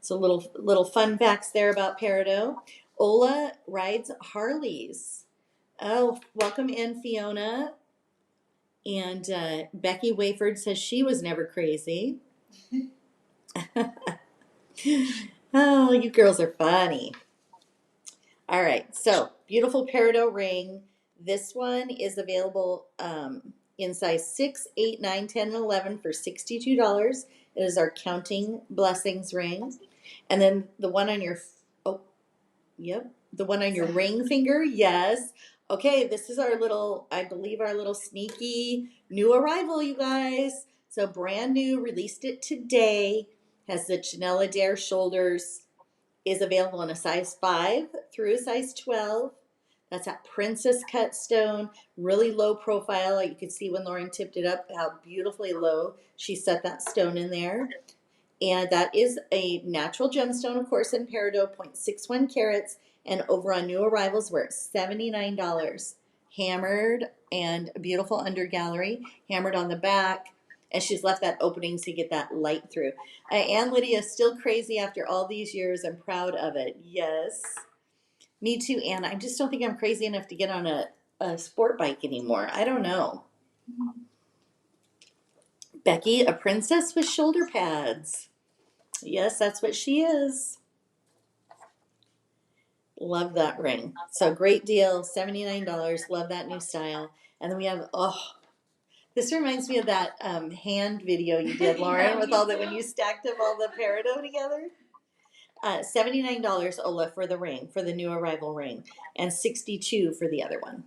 So little fun facts there about peridot. Ola rides Harleys. Oh, welcome in, Fiona. And Becky Wayford says she was never crazy. Oh, you girls are funny. All right, so beautiful peridot ring. This one is available in size 6, 8, 9, 10, and 11 for $62. It is our Counting Blessings ring. And then the one on your, oh, yep, the one on your ring finger, yes. Okay, this is our little, I believe our little sneaky new arrival, you guys. So brand new, released it today. Has the Janyl Adair shoulders. Is available in a size 5 through a size 12. That's that princess cut stone, really low profile. You could see when Lauren tipped it up how beautifully low she set that stone in there. And that is a natural gemstone, of course, in peridot, 0.61 carats. And over on new arrivals, we're at $79. Hammered and a beautiful under gallery, hammered on the back. And she's left that opening so you get that light through. Ann Lydia is still crazy after all these years. I'm proud of it. Yes. Me too, Ann. I just don't think I'm crazy enough to get on a sport bike anymore. I don't know. Becky, a princess with shoulder pads. Yes, that's what she is. Love that ring. So great deal, $79. Love that new style. And then we have, oh, this reminds me of that hand video you did, Lauren, with all the, when you stacked up all the peridot together. $79, Ola, for the ring, for the new arrival ring, and $62 for the other one.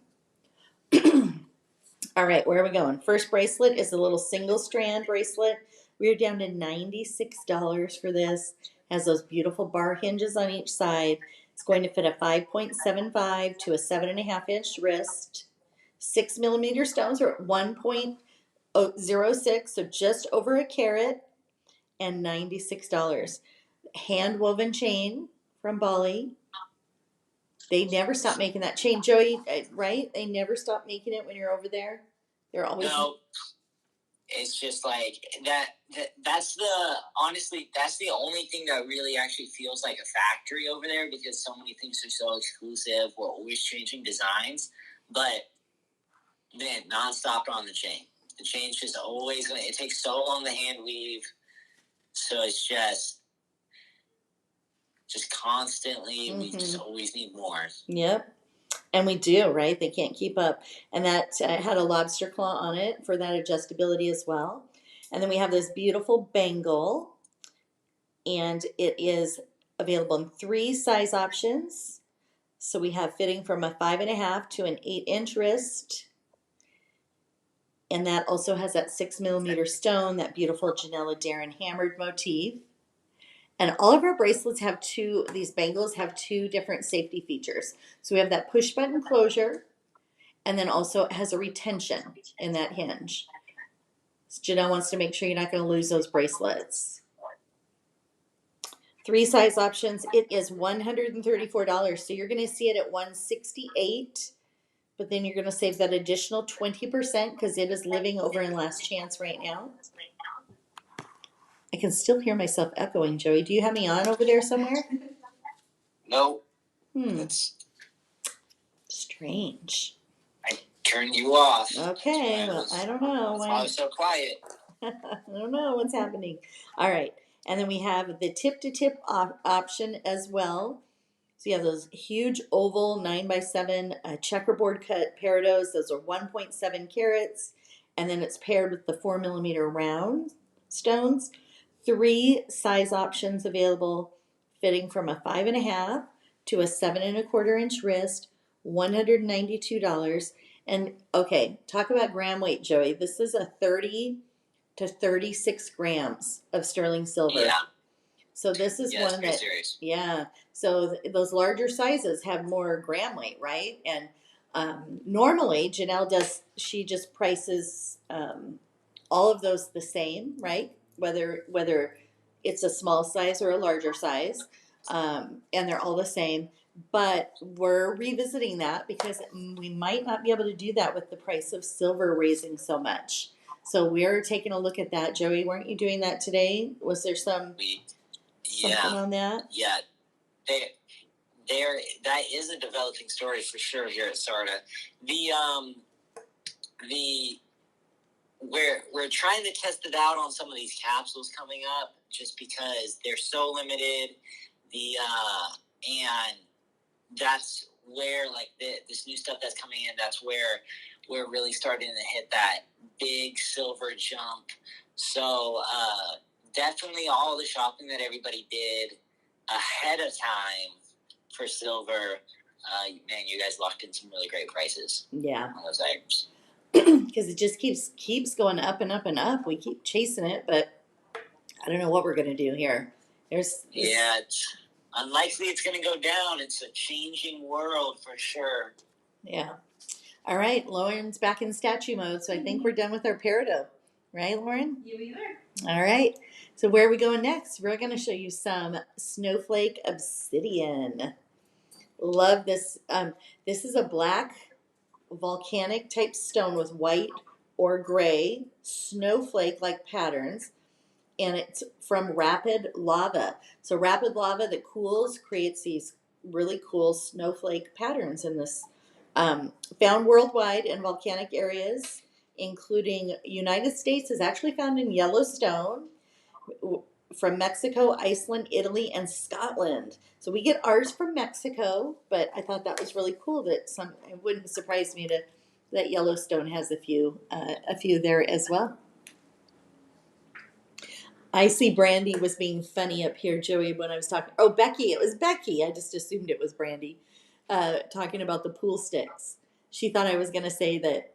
All right, where are we going? First bracelet is a little single strand bracelet. We're down to $96 for this. Has those beautiful bar hinges on each side. It's going to fit a 5.75 to a 7.5-inch wrist. 6mm stones are at 1.06, so just over a carat, and $96. Hand woven chain from Bali. They never stop making that chain, Joey, right? They never stop making it when you're over there. They're always. No, it's just like that's honestly, that's the only thing that really actually feels like a factory over there, because so many things are so exclusive. We're always changing designs, but man, nonstop on the chain. The chain's just always it takes so long to hand weave, so it's just constantly, we just always need more. Yep. And we do, right? They can't keep up. And that had a lobster claw on it for that adjustability as well. And then we have this beautiful bangle, and it is available in 3 size options. So we have fitting from a 5.5 to an 8-inch wrist. And that also has that 6mm stone, that beautiful Janyl Adair hammered motif. And all of our bracelets have these bangles have 2 different safety features. So we have that push button closure, and then also it has a retention in that hinge. So Janyl wants to make sure you're not going to lose those bracelets. 3 size options. It is $134. So you're going to see it at $168, but then you're going to save that additional 20% because it is living over in Last Chance right now. I can still hear myself echoing, Joey. Do you have me on over there somewhere? No. That's strange. I turned you off. Okay, well, I don't know. That's why I was so quiet. I don't know what's happening. All right, and then we have the tip-to-tip option as well. So you have those huge oval 9x7 checkerboard cut peridots. Those are 1.7 carats, and then it's paired with the 4mm round stones. 3 size options available, fitting from a 5.5 to a 7.25-inch wrist, $192. And okay, talk about gram weight, Joey. This is a 30 to 36 grams of sterling silver. Yeah. So this is one that, serious. Yeah. So those larger sizes have more gram weight, right? And normally Janyl she just prices all of those the same, right? Whether it's a small size or a larger size, and they're all the same. but we're revisiting that because we might not be able to do that with the price of silver raising so much. So we're taking a look at that. Joey, weren't you doing that today? Was there something on that? Yeah. That is a developing story for sure here at SARDA. We're trying to test it out on some of these capsules coming up, just because they're so limited. And that's where this new stuff that's coming in. That's where we're really starting to hit that big silver jump. So definitely all the shopping that everybody did ahead of time for silver. Man, you guys locked in some really great prices. Yeah, on those items. Because it just keeps going up and up and up. We keep chasing it, but I don't know what we're going to do here. It's unlikely it's going to go down. It's a changing world for sure. Yeah. All right, Lauren's back in statue mode, so I think we're done with our peridot. Right, Lauren? You either. All right. So where are we going next? We're going to show you some snowflake obsidian. Love this. This is a black volcanic type stone with white or gray snowflake-like patterns, and it's from rapid lava. So rapid lava that cools creates these really cool snowflake patterns in this. Found worldwide in volcanic areas, including United States, is actually found in Yellowstone, from Mexico, Iceland, Italy, and Scotland. So we get ours from Mexico, but I thought that was really cool that it wouldn't surprise me that Yellowstone has a few there as well. I see Brandy was being funny up here, Joey, when I was talking. Oh, Becky, it was Becky. I just assumed it was Brandy, talking about the pool sticks. She thought I was going to say that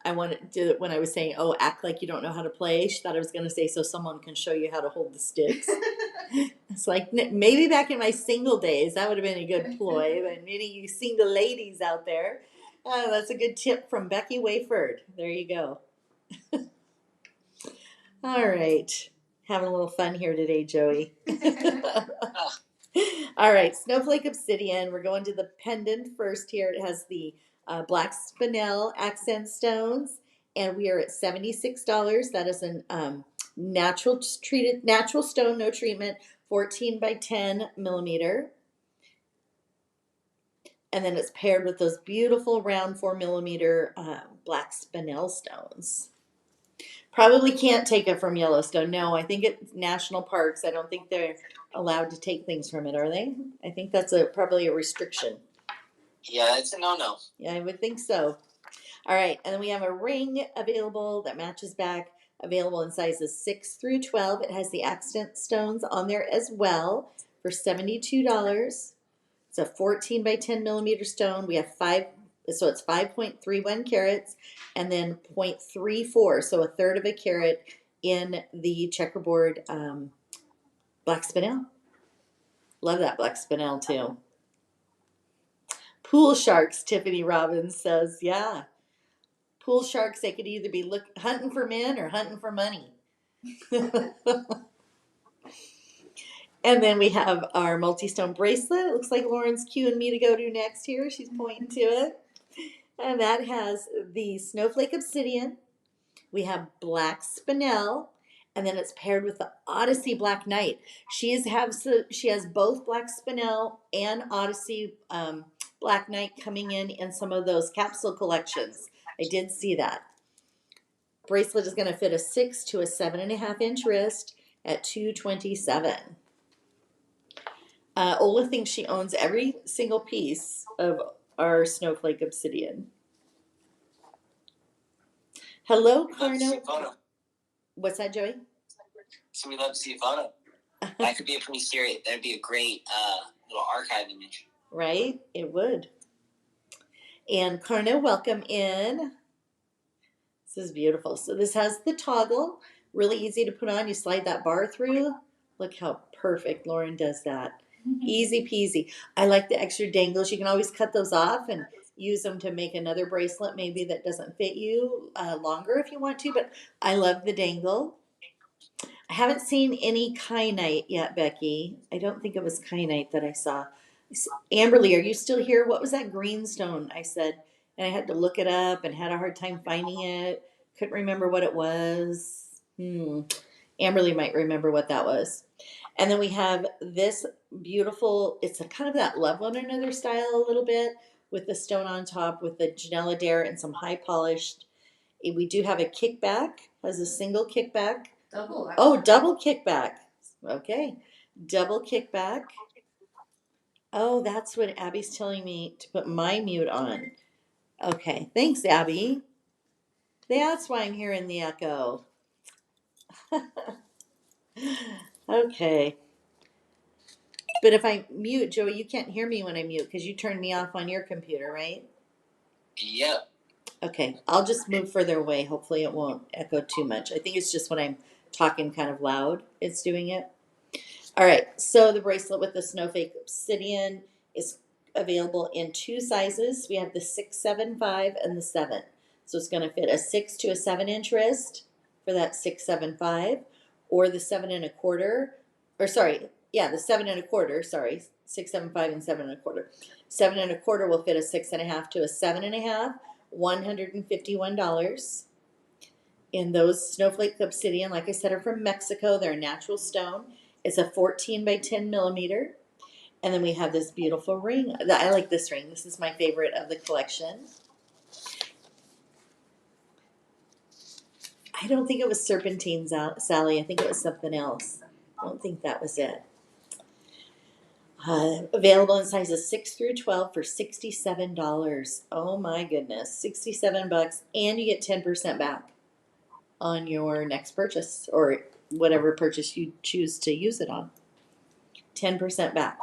I wanted to, when I was saying, oh, act like you don't know how to play. She thought I was going to say, so someone can show you how to hold the sticks. It's like, maybe back in my single days, that would have been a good ploy. But many you single ladies out there, that's a good tip from Becky Wayford. There you go. All right. Having a little fun here today, Joey. All right, snowflake obsidian. We're going to the pendant first here. It has the black spinel accent stones, and we are at $76. That is a natural stone, no treatment, 14 by 10 millimeter. And then it's paired with those beautiful round 4 millimeter black spinel stones. Probably can't take it from Yellowstone. No, I think it's national parks. I don't think they're allowed to take things from it, are they? I think that's probably a restriction. Yeah, it's a no-no. Yeah, I would think so. All right, and then we have a ring available that matches back, available in sizes 6 through 12. It has the accent stones on there as well for $72. It's a 14 by 10 millimeter stone. We have so it's 5.31 carats, and then 0.34, so a third of a carat in the checkerboard black spinel. Love that black spinel too. Pool sharks, Tiffany Robbins says, yeah. Pool sharks, they could either be hunting for men or hunting for money. And then we have our multi-stone bracelet. It looks like Lauren's cueing me to go to next here. She's pointing to it. And that has the snowflake obsidian. We have black spinel. And then it's paired with the Odyssey Black Knight. She has both black spinel and Odyssey Black Knight coming in some of those capsule collections. I did see that. Bracelet is going to fit a 6 to a 7.5 inch wrist at $227. Ola thinks she owns every single piece of our snowflake obsidian. Hello, Carno. What's that, Joey? So we'd love to see a photo. That could be a pretty serious. That'd be a great little archive image. Right? It would. And Carno, welcome in. This is beautiful. So this has the toggle. Really easy to put on. You slide that bar through. Look how perfect Lauren does that. Easy peasy. I like the extra dangles. You can always cut those off and use them to make another bracelet maybe that doesn't fit you longer if you want to, but I love the dangle. I haven't seen any kyanite yet, Becky. I don't think it was kyanite that I saw. Amberly, are you still here? What was that green stone? I said, and I had to look it up and had a hard time finding it. Couldn't remember what it was. Amberly might remember what that was. And then we have this beautiful, it's a kind of that love one another style a little bit with the stone on top with the Janyl Adair and some high polished. We do have a kickback, has a single kickback. Double. Oh, double kickback. Okay. Double kickback. Oh, that's what Abby's telling me to put my mute on. Okay. Thanks, Abby. That's why I'm hearing the echo. Okay. But if I mute, Joey, you can't hear me when I mute because you turned me off on your computer, right? Yep. Okay, I'll just move further away. Hopefully it won't echo too much. I think it's just when I'm talking kind of loud, it's doing it. All right, so the bracelet with the snowflake obsidian is available in two sizes. We have the 6, 7, 5, and the 7. So it's going to fit a 6 to a 7-inch wrist for that 6, 7, 5, or the 7 1/4, or sorry, yeah, the 7 1/4. Sorry, 6, 7, 5, and 7 1/4. 7 1/4 will fit a 6 1/2 to a 7 1/2. $151. And those snowflake obsidian, like I said, are from Mexico. They're a natural stone. It's a 14 by 10 millimeter. And then we have this beautiful ring. I like this ring. This is my favorite of the collection. I don't think it was serpentine, Sally. I think it was something else. I don't think that was it. Available in sizes 6 through 12 for $67. Oh my goodness, $67, and you get 10% back on your next purchase or whatever purchase you choose to use it on. 10% back.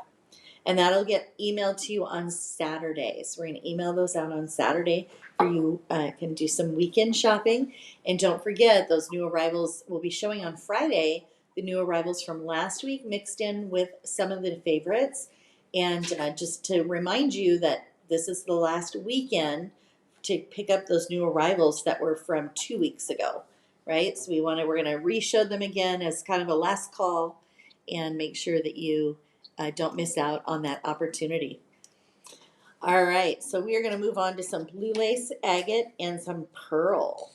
And that'll get emailed to you on Saturday. So we're going to email those out on Saturday for you can do some weekend shopping. And don't forget, those new arrivals will be showing on Friday, the new arrivals from last week mixed in with some of the favorites. And just to remind you that this is the last weekend to pick up those new arrivals that were from 2 weeks ago, right? So we're going to re-show them again as kind of a last call and make sure that you don't miss out on that opportunity. All right, so we are going to move on to some blue lace agate and some pearl.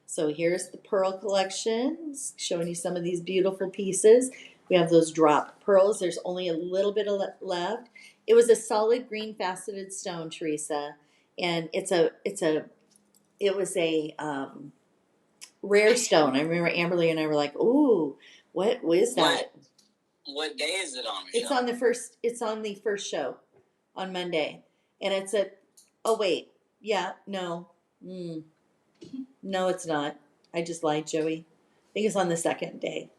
So here's the pearl collection, showing you some of these beautiful pieces. We have those drop pearls. There's only a little bit left. It was a solid green faceted stone, Teresa, and it was a rare stone. I remember Amberly and I were like, "Ooh, what is that?" What day is it on? It's on the first. It's on the first show, on Monday, and it's a. Oh wait, yeah, no, no, it's not. I just lied, Joey. I think it's on the second day.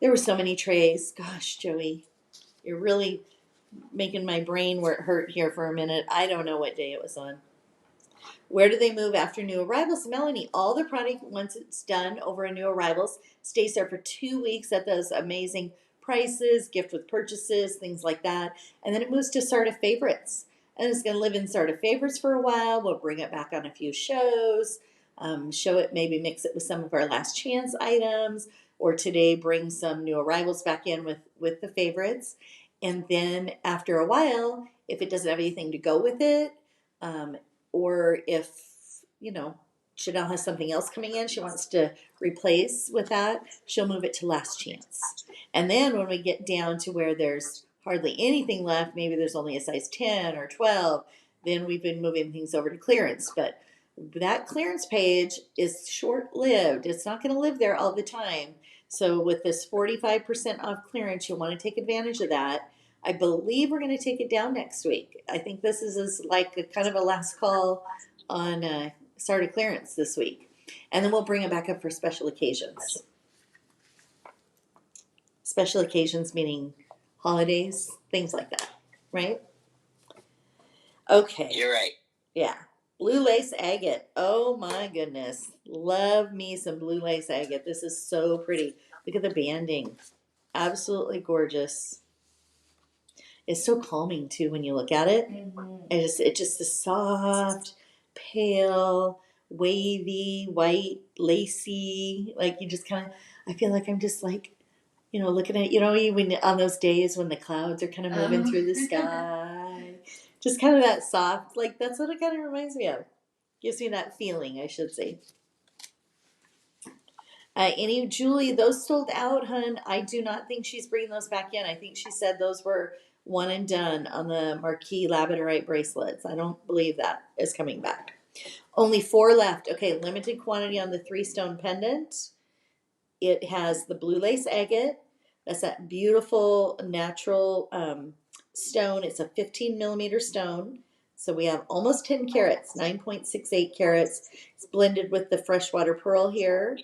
There were so many trays. Gosh, Joey, you're really making my brain hurt here for a minute. I don't know what day it was on. Where do they move after new arrivals? Melanie, all the product, once it's done over a new arrivals, stays there for 2 weeks at those amazing prices, gift with purchases, things like that. And then it moves to SARDA favorites. And it's going to live in SARDA favorites for a while. We'll bring it back on a few shows, show it, maybe mix it with some of our last chance items, or today bring some new arrivals back in with the favorites. And then after a while, if it doesn't have anything to go with it, or if, Chanel has something else coming in she wants to replace with that, she'll move it to last chance. And then when we get down to where there's hardly anything left, maybe there's only a size 10 or 12, then we've been moving things over to clearance. But that clearance page is short-lived. It's not going to live there all the time. So with this 45% off clearance, you'll want to take advantage of that. I believe we're going to take it down next week. I think this is like a kind of a last call on SARDA clearance this week. And then we'll bring it back up for special occasions. Special occasions meaning holidays, things like that, right? Okay. You're right. Yeah. Blue lace agate. Oh my goodness. Love me some blue lace agate. This is so pretty. Look at the banding. Absolutely gorgeous. It's so calming too when you look at it. Mm-hmm. It's just a soft, pale, wavy, white, lacy. Like you just kind of, I feel like I'm just like looking at, when on those days when the clouds are kind of moving through the sky, just kind of that soft, like that's what it kind of reminds me of. Gives me that feeling, I should say. Julie, those sold out, hun. I do not think she's bringing those back in. I think she said those were one and done on the marquee labradorite bracelets. I don't believe that is coming back. Only 4 left. Okay, limited quantity on the 3-stone pendant. It has the blue lace agate. That's that beautiful natural stone. It's a 15 millimeter stone. So we have almost 10 carats, 9.68 carats. It's blended with the freshwater pearl here,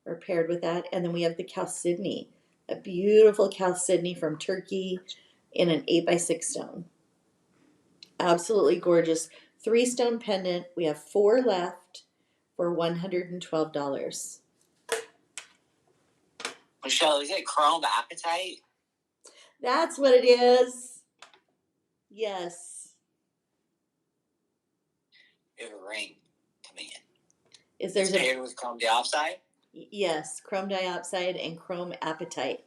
or paired with that. And then we have the chalcedony, a beautiful chalcedony from Turkey in an 8x6 stone. Absolutely gorgeous. 3-stone pendant. We have 4 left for $112. Michelle, is it chrome apatite? That's what it is. Yes. We have a ring coming in. Is there's it's paired with chrome dioxide? Yes, chrome dioxide and chrome apatite.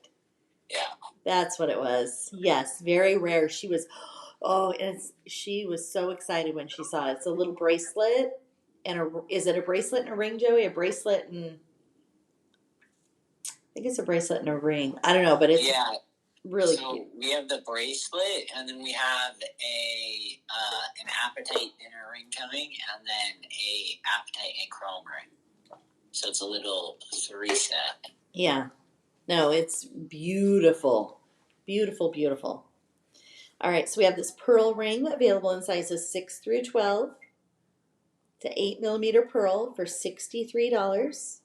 Yeah. That's what it was. Yes, very rare. She was she was so excited when she saw it. It's a little bracelet is it a bracelet and a ring, Joey? A bracelet and I think it's a bracelet and a ring. I don't know, but it's really cute. We have the bracelet, and then we have an apatite dinner ring coming, and then a apatite and chrome ring. So it's a little 3-set. Yeah. No, it's beautiful. Beautiful, beautiful. All right, so we have this pearl ring available in sizes 6 through 12 to 8 millimeter pearl for $63.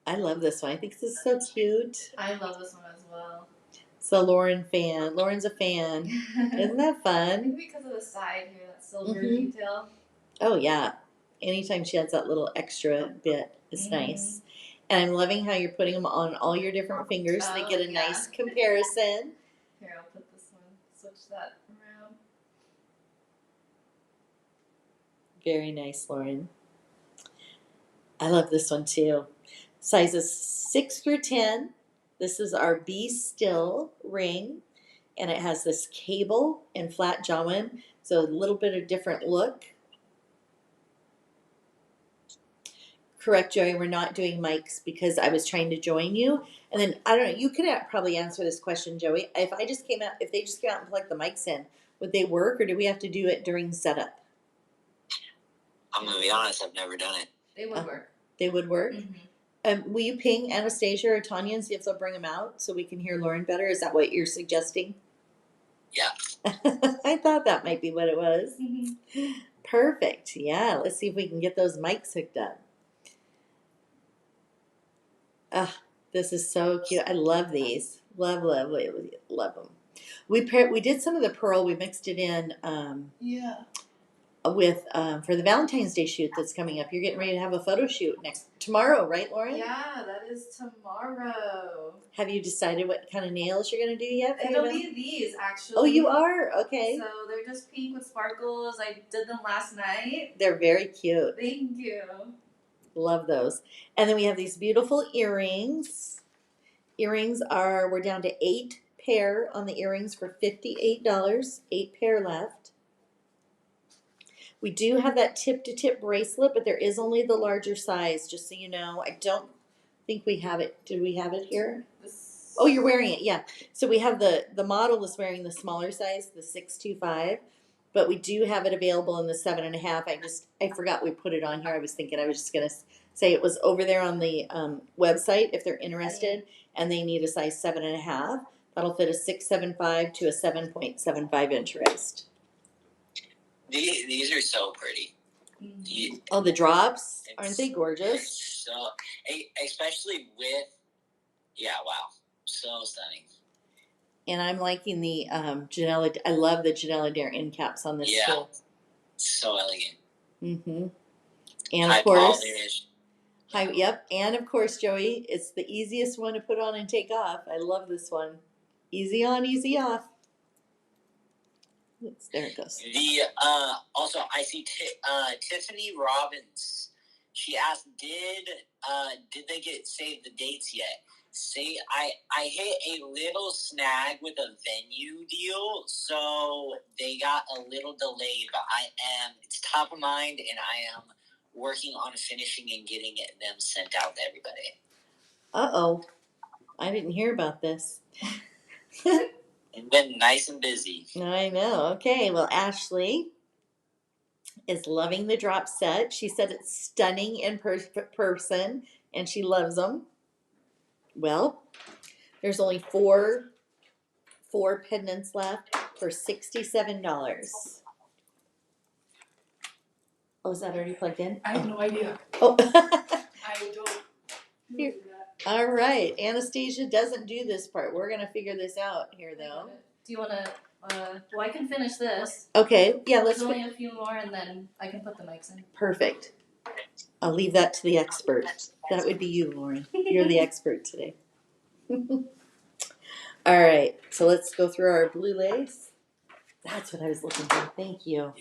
I love this one. I think this is so cute. I love this one as well. So Lauren's a fan. Isn't that fun? Maybe because of the side here, that silver detail. Oh, yeah. Anytime she has that little extra bit, it's nice. And I'm loving how you're putting them on all your different fingers so they get a nice comparison. Here, I'll put this one, switch that around. Very nice, Lauren. I love this one too. Sizes 6 through 10. This is our Be Still ring. And it has this cable and flat jawline. So a little bit of different look. Correct, Joey, we're not doing mics because I was trying to join you. And then, I don't know, you could probably answer this question, Joey. If they just came out and plugged the mics in, would they work or do we have to do it during setup? I'm going to be honest, I've never done it. They would work. They would work? Will you ping Anastasia or Tanya and see if they'll bring them out so we can hear Lauren better? Is that what you're suggesting? Yeah. I thought that might be what it was. Perfect. Yeah, let's see if we can get those mics hooked up. This is so cute. I love these. Love them. We did some of the pearl. We mixed it in with for the Valentine's Day shoot that's coming up. You're getting ready to have a photo shoot tomorrow, right, Lauren? Yeah, that is tomorrow. Have you decided what kind of nails you're going to do yet? It'll be these, actually. Oh, you are? Okay. So they're just pink with sparkles. I did them last night. They're very cute. Thank you. Love those. And then we have these beautiful earrings. We're down to 8 pair on the earrings for $58. 8 pair left. We do have that tip-to-tip bracelet, but there is only the larger size, just so you know. I don't think we have it. Did we have it here? Oh, you're wearing it, yeah. So we have the model is wearing the smaller size, the 625, but we do have it available in the 7.5. I forgot we put it on here. I was thinking I was just going to say it was over there on the website if they're interested and they need a size 7.5. That'll fit a 6.75 to a 7.75 inch wrist. These are so pretty. Oh, the drops? Aren't they gorgeous? So, especially with, wow, so stunning. And I'm liking the Janyl. I love the Janyl Adair end caps on this too. So elegant. And of course, yep. And of course, Joey, it's the easiest one to put on and take off. I love this one. Easy on, easy off. Oops, there it goes. Also, I see Tiffany Robbins. She asked, did they get saved the dates yet? See, I hit a little snag with a venue deal, so they got a little delayed, but it's top of mind, and I am working on finishing and getting them sent out to everybody. Uh-oh. I didn't hear about this. It's been nice and busy. I know. Okay, well, Ashley is loving the drop set. She said it's stunning in person, and she loves them. Well, there's only four pendants left for $67. Oh, is that already plugged in? I have no idea. Oh. I don't Here. do that. All right. Anastasia doesn't do this part. We're going to figure this out here, though. Do you want to, well, I can finish this. Okay. Yeah, let's. There's only a few more, and then I can put the mics in. Perfect. I'll leave that to the expert. That would be you, Lauren. You're the expert today. All right. So let's go through our blue lace. That's what I was looking for. Thank you.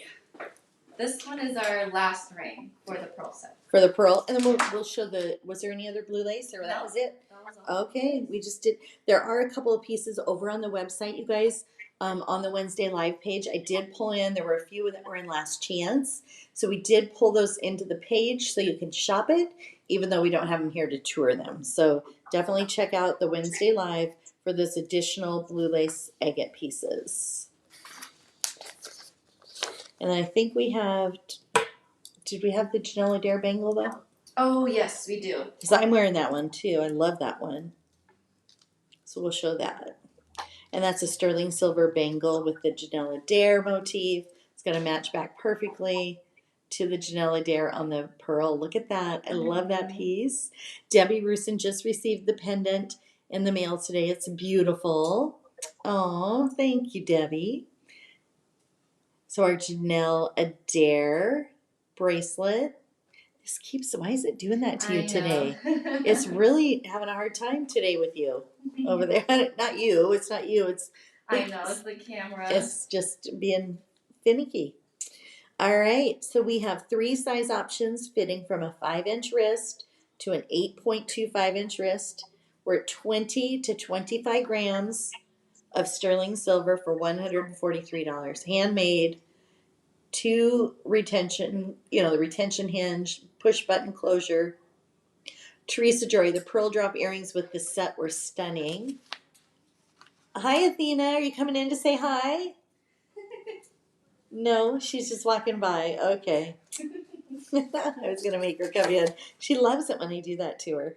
This one is our last ring for the pearl set. For the pearl. And then we'll show was there any other blue lace or that No, was it? that was all. Okay. We just did. There are a couple of pieces over on the website, you guys. On the Wednesday live page, I did pull in. There were a few that were in last chance. So we did pull those into the page so you can shop it, even though we don't have them here to tour them. So definitely check out the Wednesday live for this additional blue lace agate pieces. And I think we have, did we have the Janyl Adair bangle though? Oh, yes, we do. Because I'm wearing that one too. I love that one. So we'll show that. And that's a sterling silver bangle with the Janyl Adair motif. It's going to match back perfectly to the Janyl Adair on the pearl. Look at that. I love that piece. Debbie Rusin just received the pendant in the mail today. It's beautiful. Oh, thank you, Debbie. So our Janyl Adair bracelet. This keeps, why is it doing that to you today? It's really having a hard time today with you over there. Not you. It's not you. I know, it's the camera. It's just being finicky. All right. So we have 3 size options fitting from a 5-inch wrist to an 8.25-inch wrist. We're at 20 to 25 grams of sterling silver for $143. Handmade. 2 retention, the retention hinge, push button closure. Teresa Jory, the pearl drop earrings with the set were stunning. Hi, Athena. Are you coming in to say hi? No, she's just walking by. Okay. I was going to make her come in. She loves it when I do that to her.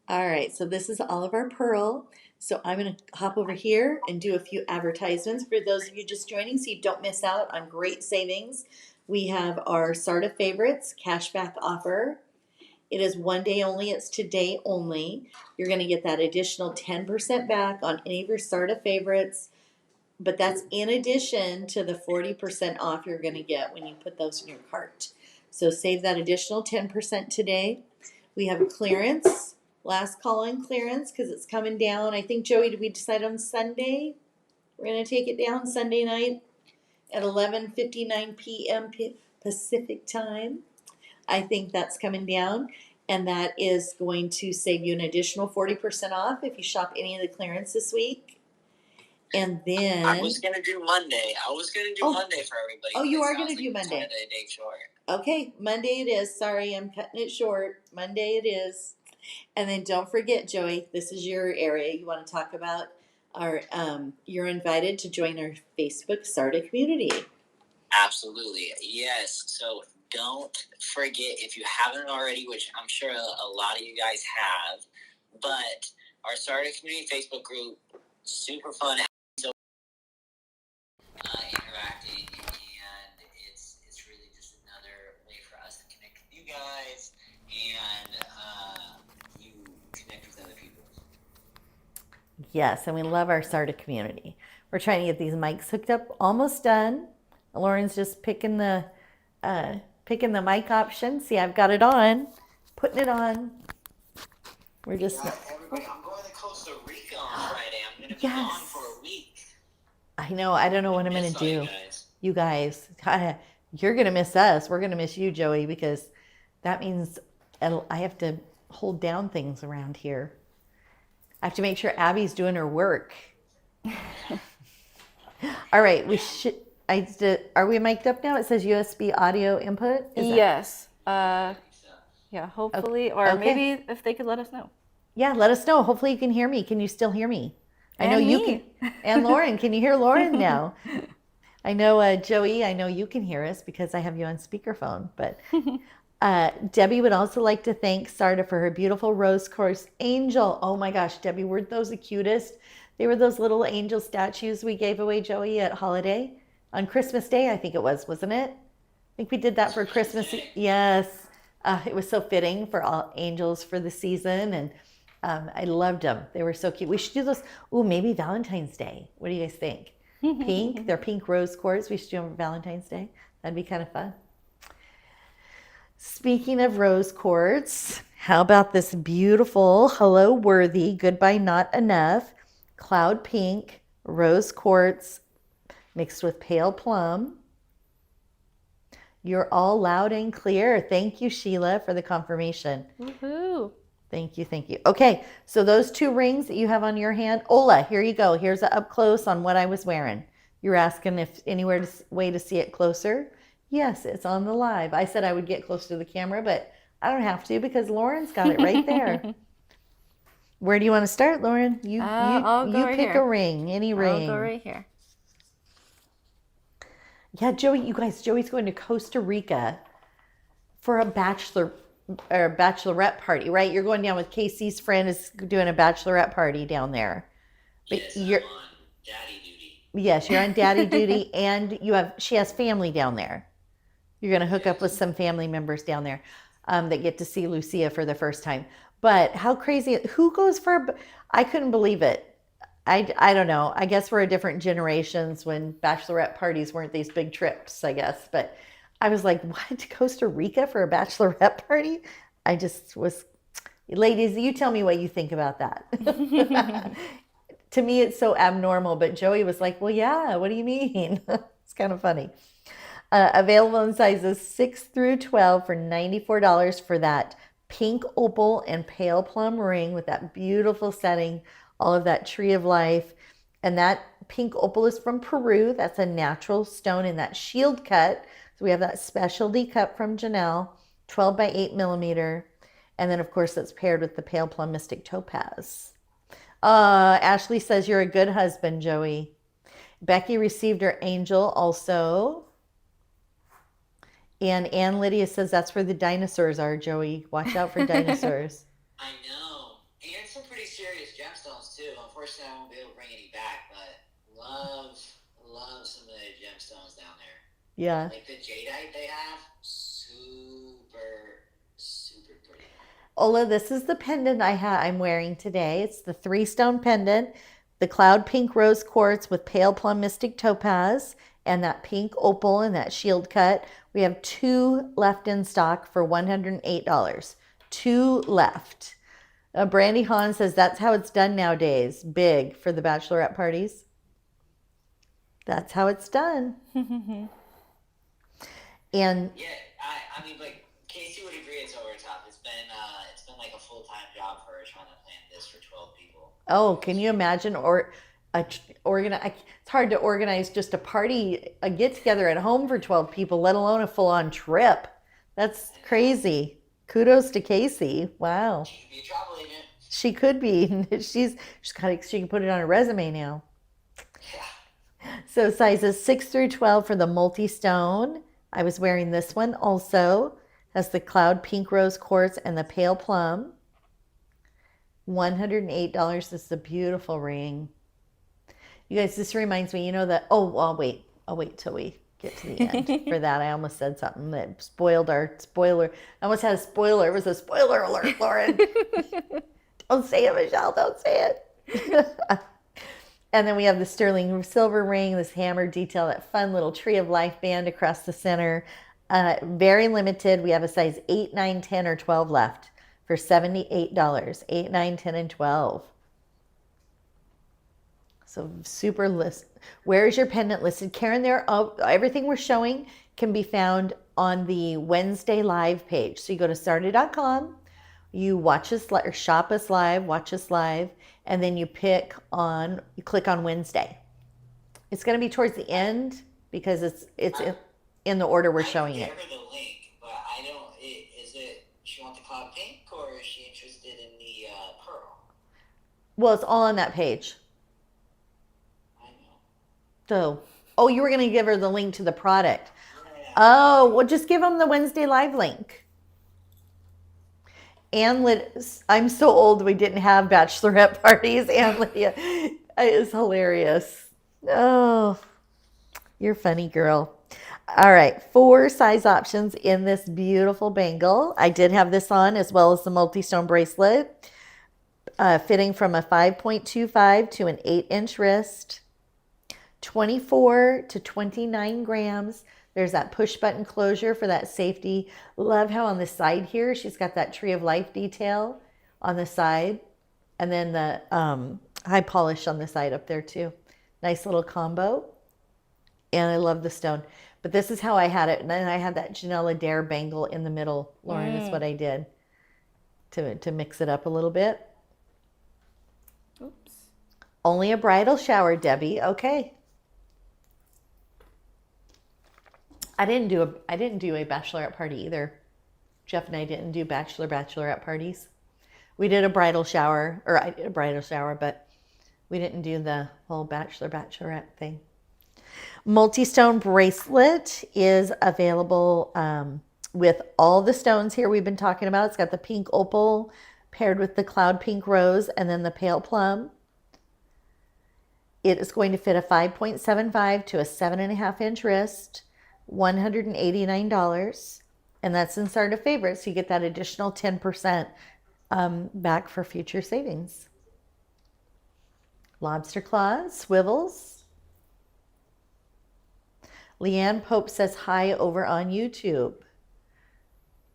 All right, so this is all of our pearl. So I'm going to hop over here and do a few advertisements for those of you just joining so you don't miss out on great savings. We have our SARDA Favorites cashback offer. It is one day only. It's today only. You're going to get that additional 10% back on any of your SARDA Favorites, but that's in addition to the 40% off you're going to get when you put those in your cart. So save that additional 10% today. We have a clearance. Last call on clearance because it's coming down. I think, Joey, did we decide on Sunday? We're going to take it down Sunday night at 11:59 p.m. Pacific time. I think that's coming down, and that is going to save you an additional 40% off if you shop any of the clearance this week. And then I was going to do Monday. Monday for everybody. Oh, you are going to do Monday. A day short. Okay, Monday it is. Sorry, I'm cutting it short. Monday it is. And then don't forget, Joey, this is your area. You want to talk about our, you're invited to join our Facebook SARDA community. Absolutely. Yes. So don't forget, if you haven't already, which I'm sure a lot of you guys have, but our SARDA community Facebook group, super fun, so interacting, and it's really just another way for us to connect with you guys and you connect with other people. Yes, and we love our SARDA community. We're trying to get these mics hooked up. Almost done. Lauren's just picking the mic option. See, I've got it on. Putting it on. We're just. Everybody, I'm going to Costa Rica on Friday. I'm going to be gone for a week. I know. I don't know what I'm going to do. You guys, You're going to miss us. We're going to miss you, Joey, because that means I have to hold down things around here. I have to make sure Abby's doing her work. All right, we should. Are we mic'd up now? It says USB audio input. Yes. Yeah, hopefully, or Okay. maybe if they could let us know. Yeah, let us know. Hopefully you can hear me. Can you still hear me? I know And you me. can. And Lauren, can you hear Lauren now? I know, Joey, I know you can hear us because I have you on speakerphone. But Debbie would also like to thank SARDA for her beautiful rose quartz angel. Oh my gosh, Debbie, weren't those the cutest? They were those little angel statues we gave away, Joey, at holiday on Christmas Day, I think it was, wasn't it? I think we did that for Christmas. Yes. It was so fitting for all angels for the season. And I loved them. They were so cute. We should do those. Ooh, maybe Valentine's Day. What do you guys think? Pink. They're pink rose quartz. We should do them for Valentine's Day. That'd be kind of fun. Speaking of rose quartz, how about this beautiful Hello Worthy Goodbye Not Enough cloud pink rose quartz mixed with pale plum. You're all loud and clear. Thank you, Sheila, for the confirmation. Woohoo. Thank you, thank you. Okay, so those 2 rings that you have on your hand. Ola, here you go. Here's an up close on what I was wearing. You're asking if anywhere way to see it closer. Yes, it's on the live. I said I would get close to the camera, but I don't have to because Lauren's got it right there. Where do you want to start, Lauren? I'll go right pick here. a ring, any ring. I'll go right here. Yeah, Joey, you guys, Joey's going to Costa Rica for a bachelorette party, right? You're going down with Casey's friend is doing a bachelorette party down there. But Yes, I'm on daddy duty. Yes, you're on daddy duty, and she has family down there. You're going to hook up with some family members down there that get to see Lucia for the first time. But how crazy, who goes for, I couldn't believe it. I don't know. I guess we're a different generations when bachelorette parties weren't these big trips, I guess. But I was like, what? Costa Rica for a bachelorette party? I just was, ladies, you tell me what you think about that. To me, it's so abnormal. But Joey was like, well, yeah, what do you mean? It's kind of funny. Available in sizes 6 through 12 for $94 for that pink opal and pale plum ring with that beautiful setting, all of that tree of life. And that pink opal is from Peru. That's a natural stone in that shield cut. So we have that specialty cut from Janyl, 12 by 8 millimeter. And then, of course, that's paired with the pale plum mystic topaz. Ashley says you're a good husband, Joey. Becky received her angel also. And Ann Lydia says that's where the dinosaurs are, Joey. Watch out for dinosaurs. I know. And some pretty serious gemstones, too. Unfortunately, I won't be able to bring any back, but love some of the gemstones down there. Yeah. Like the jadeite they have, super pretty. Ola, this is the pendant I'm wearing today. It's the 3-stone pendant, the cloud pink rose quartz with pale plum mystic topaz, and that pink opal and that shield cut. We have 2 left in stock for $108. 2 left. Brandy Hahn says that's how it's done nowadays. Big for the bachelorette parties. That's how it's done. And yeah, I mean, but Casey would agree it's over top. It's been like a full-time job for her trying to plan this for 12 people. Oh, can you imagine? It's hard to organize just a party, a get together at home for 12 people, let alone a full on trip. That's crazy. Kudos to Casey. Wow. She could be a travel agent. She could be. She can put it on a resume now. Yeah. So sizes 6 through 12 for the multi-stone. I was wearing this one also. Has the cloud pink rose quartz and the pale plum. $108. This is a beautiful ring. You guys, this reminds me, I'll wait till we get to the end for that. I almost said something that spoiled our spoiler. I almost had a spoiler. It was a spoiler alert, Lauren. Don't say it, Michelle. Don't say it. And then we have the sterling silver ring, this hammer detail, that fun little tree of life band across the center. Very limited. We have a size 8, 9, 10, or 12 left for $78. 8, 9, 10, and 12. So super list. Where is your pendant listed? Karen, everything we're showing can be found on the Wednesday live page. So you go to sarda.com, you watch us or shop us live, watch us live, and then you click on Wednesday. It's going to be towards the end because it's in the order we're showing it. I gave her the link, but I don't. Is it? She want the cloud pink, or is she interested in the pearl? Well, it's all on that page. I know. So, oh, you were going to give her the link to the product. Yeah. Oh, well, just give them the Wednesday live link. Ann Lydia, I'm so old we didn't have bachelorette parties. Ann Lydia is hilarious. Oh, you're funny, girl. All right, 4 size options in this beautiful bangle. I did have this on as well as the multi-stone bracelet, fitting from a 5.25 to an 8-inch wrist, 24 to 29 grams. There's that push button closure for that safety. Love how on the side here, she's got that tree of life detail on the side. And then the high polish on the side up there too. Nice little combo. And I love the stone. But this is how I had it. And then I had that Janyl Adair bangle in the middle. Lauren, is what I did to mix it up a little bit. Oops. Only a bridal shower, Debbie. Okay. I didn't do a bachelorette party either. Jeff and I didn't do bachelorette parties. We did a bridal shower, or I did a bridal shower, but we didn't do the whole bachelorette thing. Multi-stone bracelet is available with all the stones here we've been talking about. It's got the pink opal paired with the cloud pink rose and then the pale plum. It is going to fit a 5.75 to a 7.5-inch wrist. $189, and that's in SARDA favorites. So you get that additional 10% back for future savings. Lobster claws, swivels. Leanne Pope says hi over on YouTube.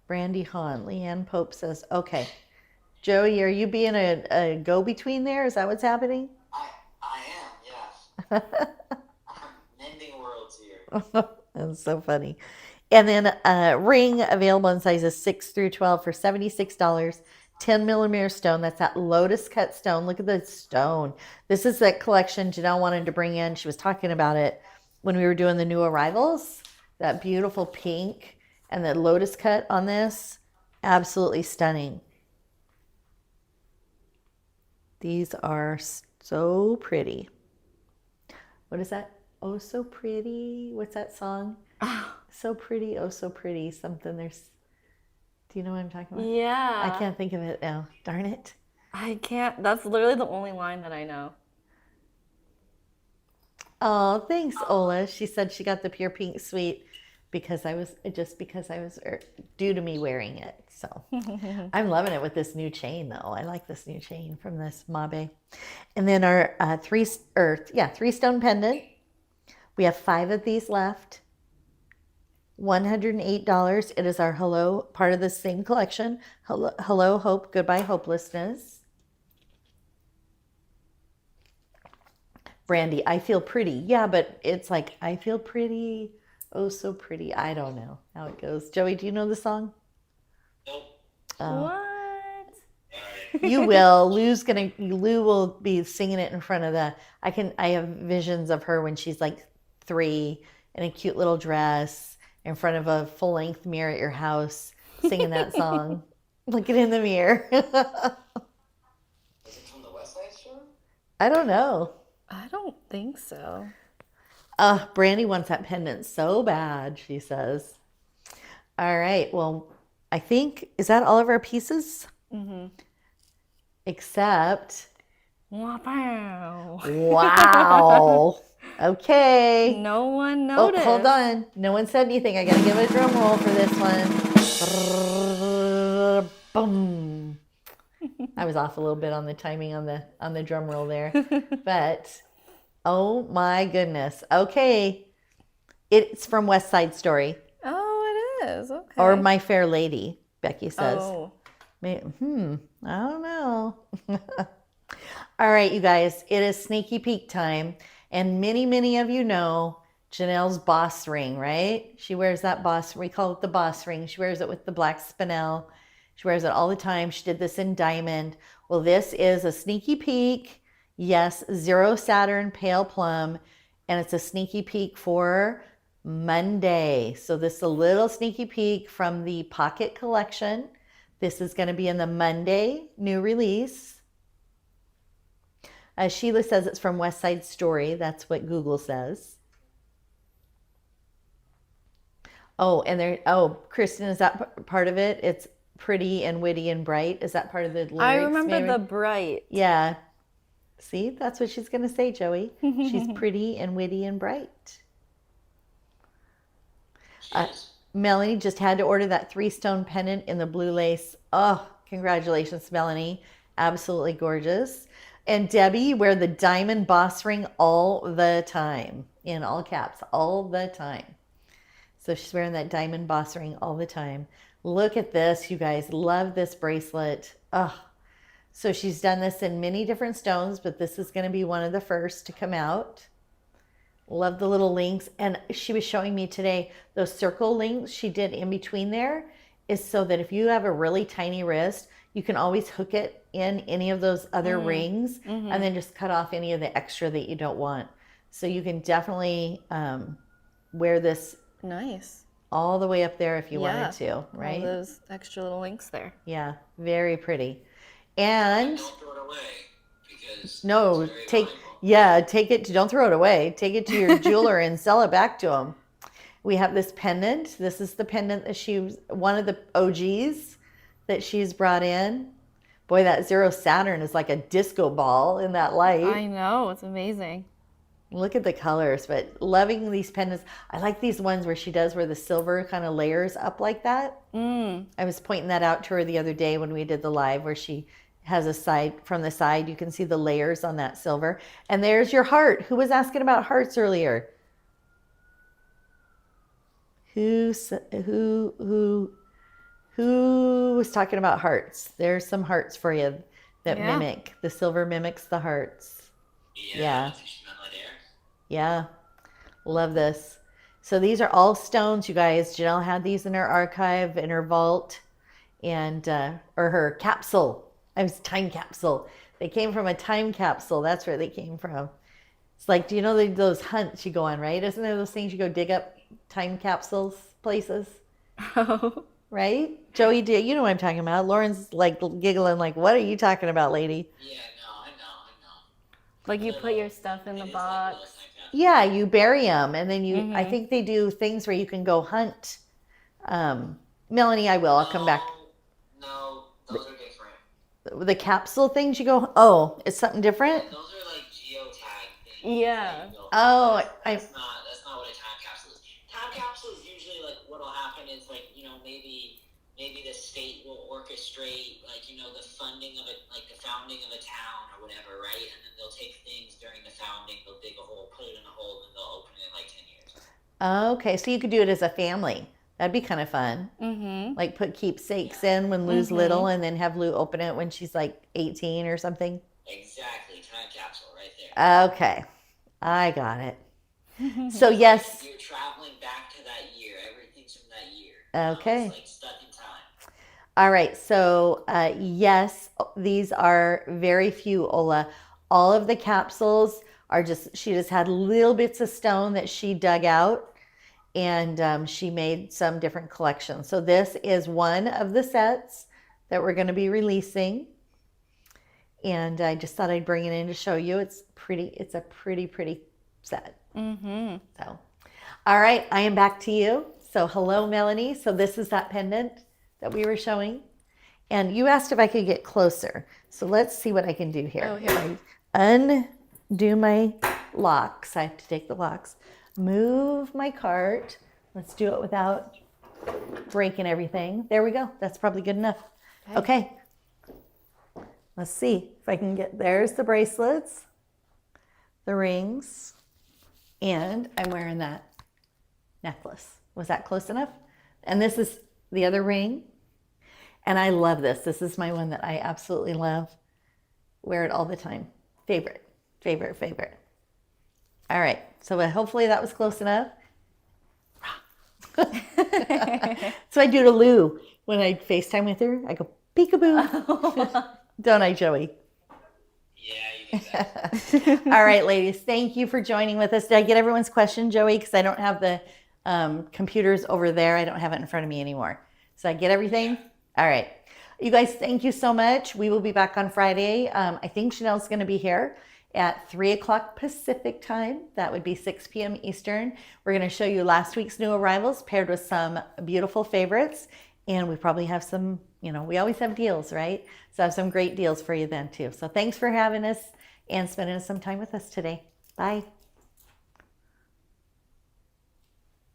Brandy Hahn, Leanne Pope says, okay. Joey, are you being a go-between there? Is that what's happening? I am, yes. I'm mending worlds here. That's so funny. And then a ring available in sizes 6 through 12 for $76. 10 millimeter stone. That's that lotus cut stone. Look at the stone. This is that collection Janyl wanted to bring in. She was talking about it when we were doing the new arrivals. That beautiful pink and the lotus cut on this. Absolutely stunning. These are so pretty. What is that? Oh, so pretty. What's that song? So pretty. Oh, so pretty. Something there's. Do you know what I'm talking about? Yeah. I can't think of it now. Darn it. I can't. That's literally the only line that I know. Oh, thanks, Ola. She said she got the pure pink suite because I was due to me wearing it. So I'm loving it with this new chain, though. I like this new chain from this Mabe. And then our 3-stone pendant. We have 5 of these left. $108. It is our hello, part of the same collection. Hello, hope, goodbye, hopelessness. Brandy, I feel pretty. Yeah, but it's like, I feel pretty. Oh, so pretty. I don't know how it goes. Joey, do you know the song? Nope. What? You will. Lou will be singing it in front of I have visions of her when she's like 3 in a cute little dress in front of a full-length mirror at your house singing that song. Looking in the mirror. Is it from the West Side Story? I don't know. I don't think so. Brandy wants that pendant so bad, she says. All right. Well, I think, is that all of our pieces? Mm-hmm. Except, Wow. wow. Okay. No one noticed. Oh, hold on. No one said anything. I got to give a drum roll for this one. Boom. I was off a little bit on the timing on the drum roll there. But, oh my goodness. Okay. It's from West Side Story. Oh, it is. Okay. Or My Fair Lady, Becky says. Oh. I don't know. All right, you guys, it is sneaky peek time. And many, many of you know Janelle's boss ring, right? She wears that boss, we call it the boss ring. She wears it with the black spinel. She wears it all the time. She did this in diamond. Well, this is a sneaky peek. Yes, 0 Saturn pale plum. And it's a sneaky peek for Monday. So this is a little sneaky peek from the Pocket Collection. This is going to be in the Monday new release. Sheila says it's from West Side Story. That's what Google says. Oh, and there, oh, Kristen, is that part of it? It's pretty and witty and bright. Is that part of the lyrics? I remember maybe? the bright. Yeah. See, that's what she's going to say, Joey. She's pretty and witty and bright. Melanie just had to order that 3-stone pendant in the blue lace. Oh, congratulations, Melanie. Absolutely gorgeous. And Debbie, you wear the diamond boss ring all the time, in all caps, all the time. So she's wearing that diamond boss ring all the time. Look at this, you guys. Love this bracelet. Oh, so she's done this in many different stones, but this is going to be one of the first to come out. Love the little links. And she was showing me today, those circle links she did in between there is so that if you have a really tiny wrist, you can always hook it in any of those other rings and then just cut off any of the extra that you don't want. So you can definitely wear this Nice. all the way up there if you wanted to, All right? those extra little links there. Yeah, very pretty. And Don't throw it away because no, it's very take valuable. take it. Don't throw it away. Take it to your jeweler and sell it back to him. We have this pendant. This is the pendant that one of the OGs that she's brought in. Boy, that 0 Saturn is like a disco ball in that light. I know, it's amazing. Look at the colors, but loving these pendants. I like these ones where she does where the silver kind of layers up like that. I was pointing that out to her the other day when we did the live where she has a side, from the side, you can see the layers on that silver. And there's your heart. Who was asking about hearts earlier? Who was talking about hearts? There's some hearts for you that mimic. The silver mimics the hearts. Yeah. Yeah. Love this. So these are all stones, you guys. Janyl had these in her archive, in her vault, and or her capsule. It was time capsule. They came from a time capsule. That's where they came from. It's like, do you know those hunts you go on, right? Isn't there those things you go dig up time capsules places? Oh. Right? Joey, you know what I'm talking about. Lauren's like giggling like, what are you talking about, lady? Yeah, no, I know. Like you put your stuff in the box. Yeah, you bury them, and then you. I think they do things where you can go hunt. Melanie, I'll come back. No, those are different. The capsule things you go. Oh, it's something different. Yeah, those are like geotag things. Yeah. Oh, that's not what a time capsule is. Time capsule is usually like what'll happen is like, you know, maybe the state will orchestrate like, you know, the funding of it, like the founding of a town or whatever, right? And then they'll take things during the founding, they'll dig a hole, put it in a hole, and they'll open it in like 10 years. Okay, so you could do it as a family. That'd be kind of fun. Like put keepsakes in when Lou's little, and then have Lou open it when she's like 18 or something. Exactly, time capsule right there. Okay, I got it. So yes. You're traveling back to that year. Everything's from that year. Okay. It's like stuck in time. All right. So yes, these are very few, Ola. All of the capsules are she just had little bits of stone that she dug out, and she made some different collections. So this is one of the sets that we're going to be releasing. And I just thought I'd bring it in to show you. It's pretty. It's a pretty set. So, all right, I am back to you. So hello, Melanie. So this is that pendant that we were showing. And you asked if I could get closer. So let's see what I can do here. Oh, here. I undo my locks. I have to take the locks. Move my cart. Let's do it without breaking everything. There we go. That's probably good enough. Okay. Let's see if I can get, there's the bracelets, the rings, and I'm wearing that necklace. Was that close enough? And this is the other ring. And I love this. This is my one that I absolutely love. Wear it all the time. Favorite. All right. So hopefully that was close enough. So I do to Lou when I FaceTime with her. I go, peekaboo. Don't I, Joey? Yeah, you do that. All right, ladies. Thank you for joining with us. Did I get everyone's question, Joey? Because I don't have the computers over there. I don't have it in front of me anymore. So I get everything? All right. You guys, thank you so much. We will be back on Friday. I think Janyl going to be here at 3 o'clock Pacific time. That would be 6 p.m. Eastern. We're going to show you last week's new arrivals paired with some beautiful favorites. And we probably have some, we always have deals, right? So I have some great deals for you then too. So thanks for having us and spending some time with us today. Bye.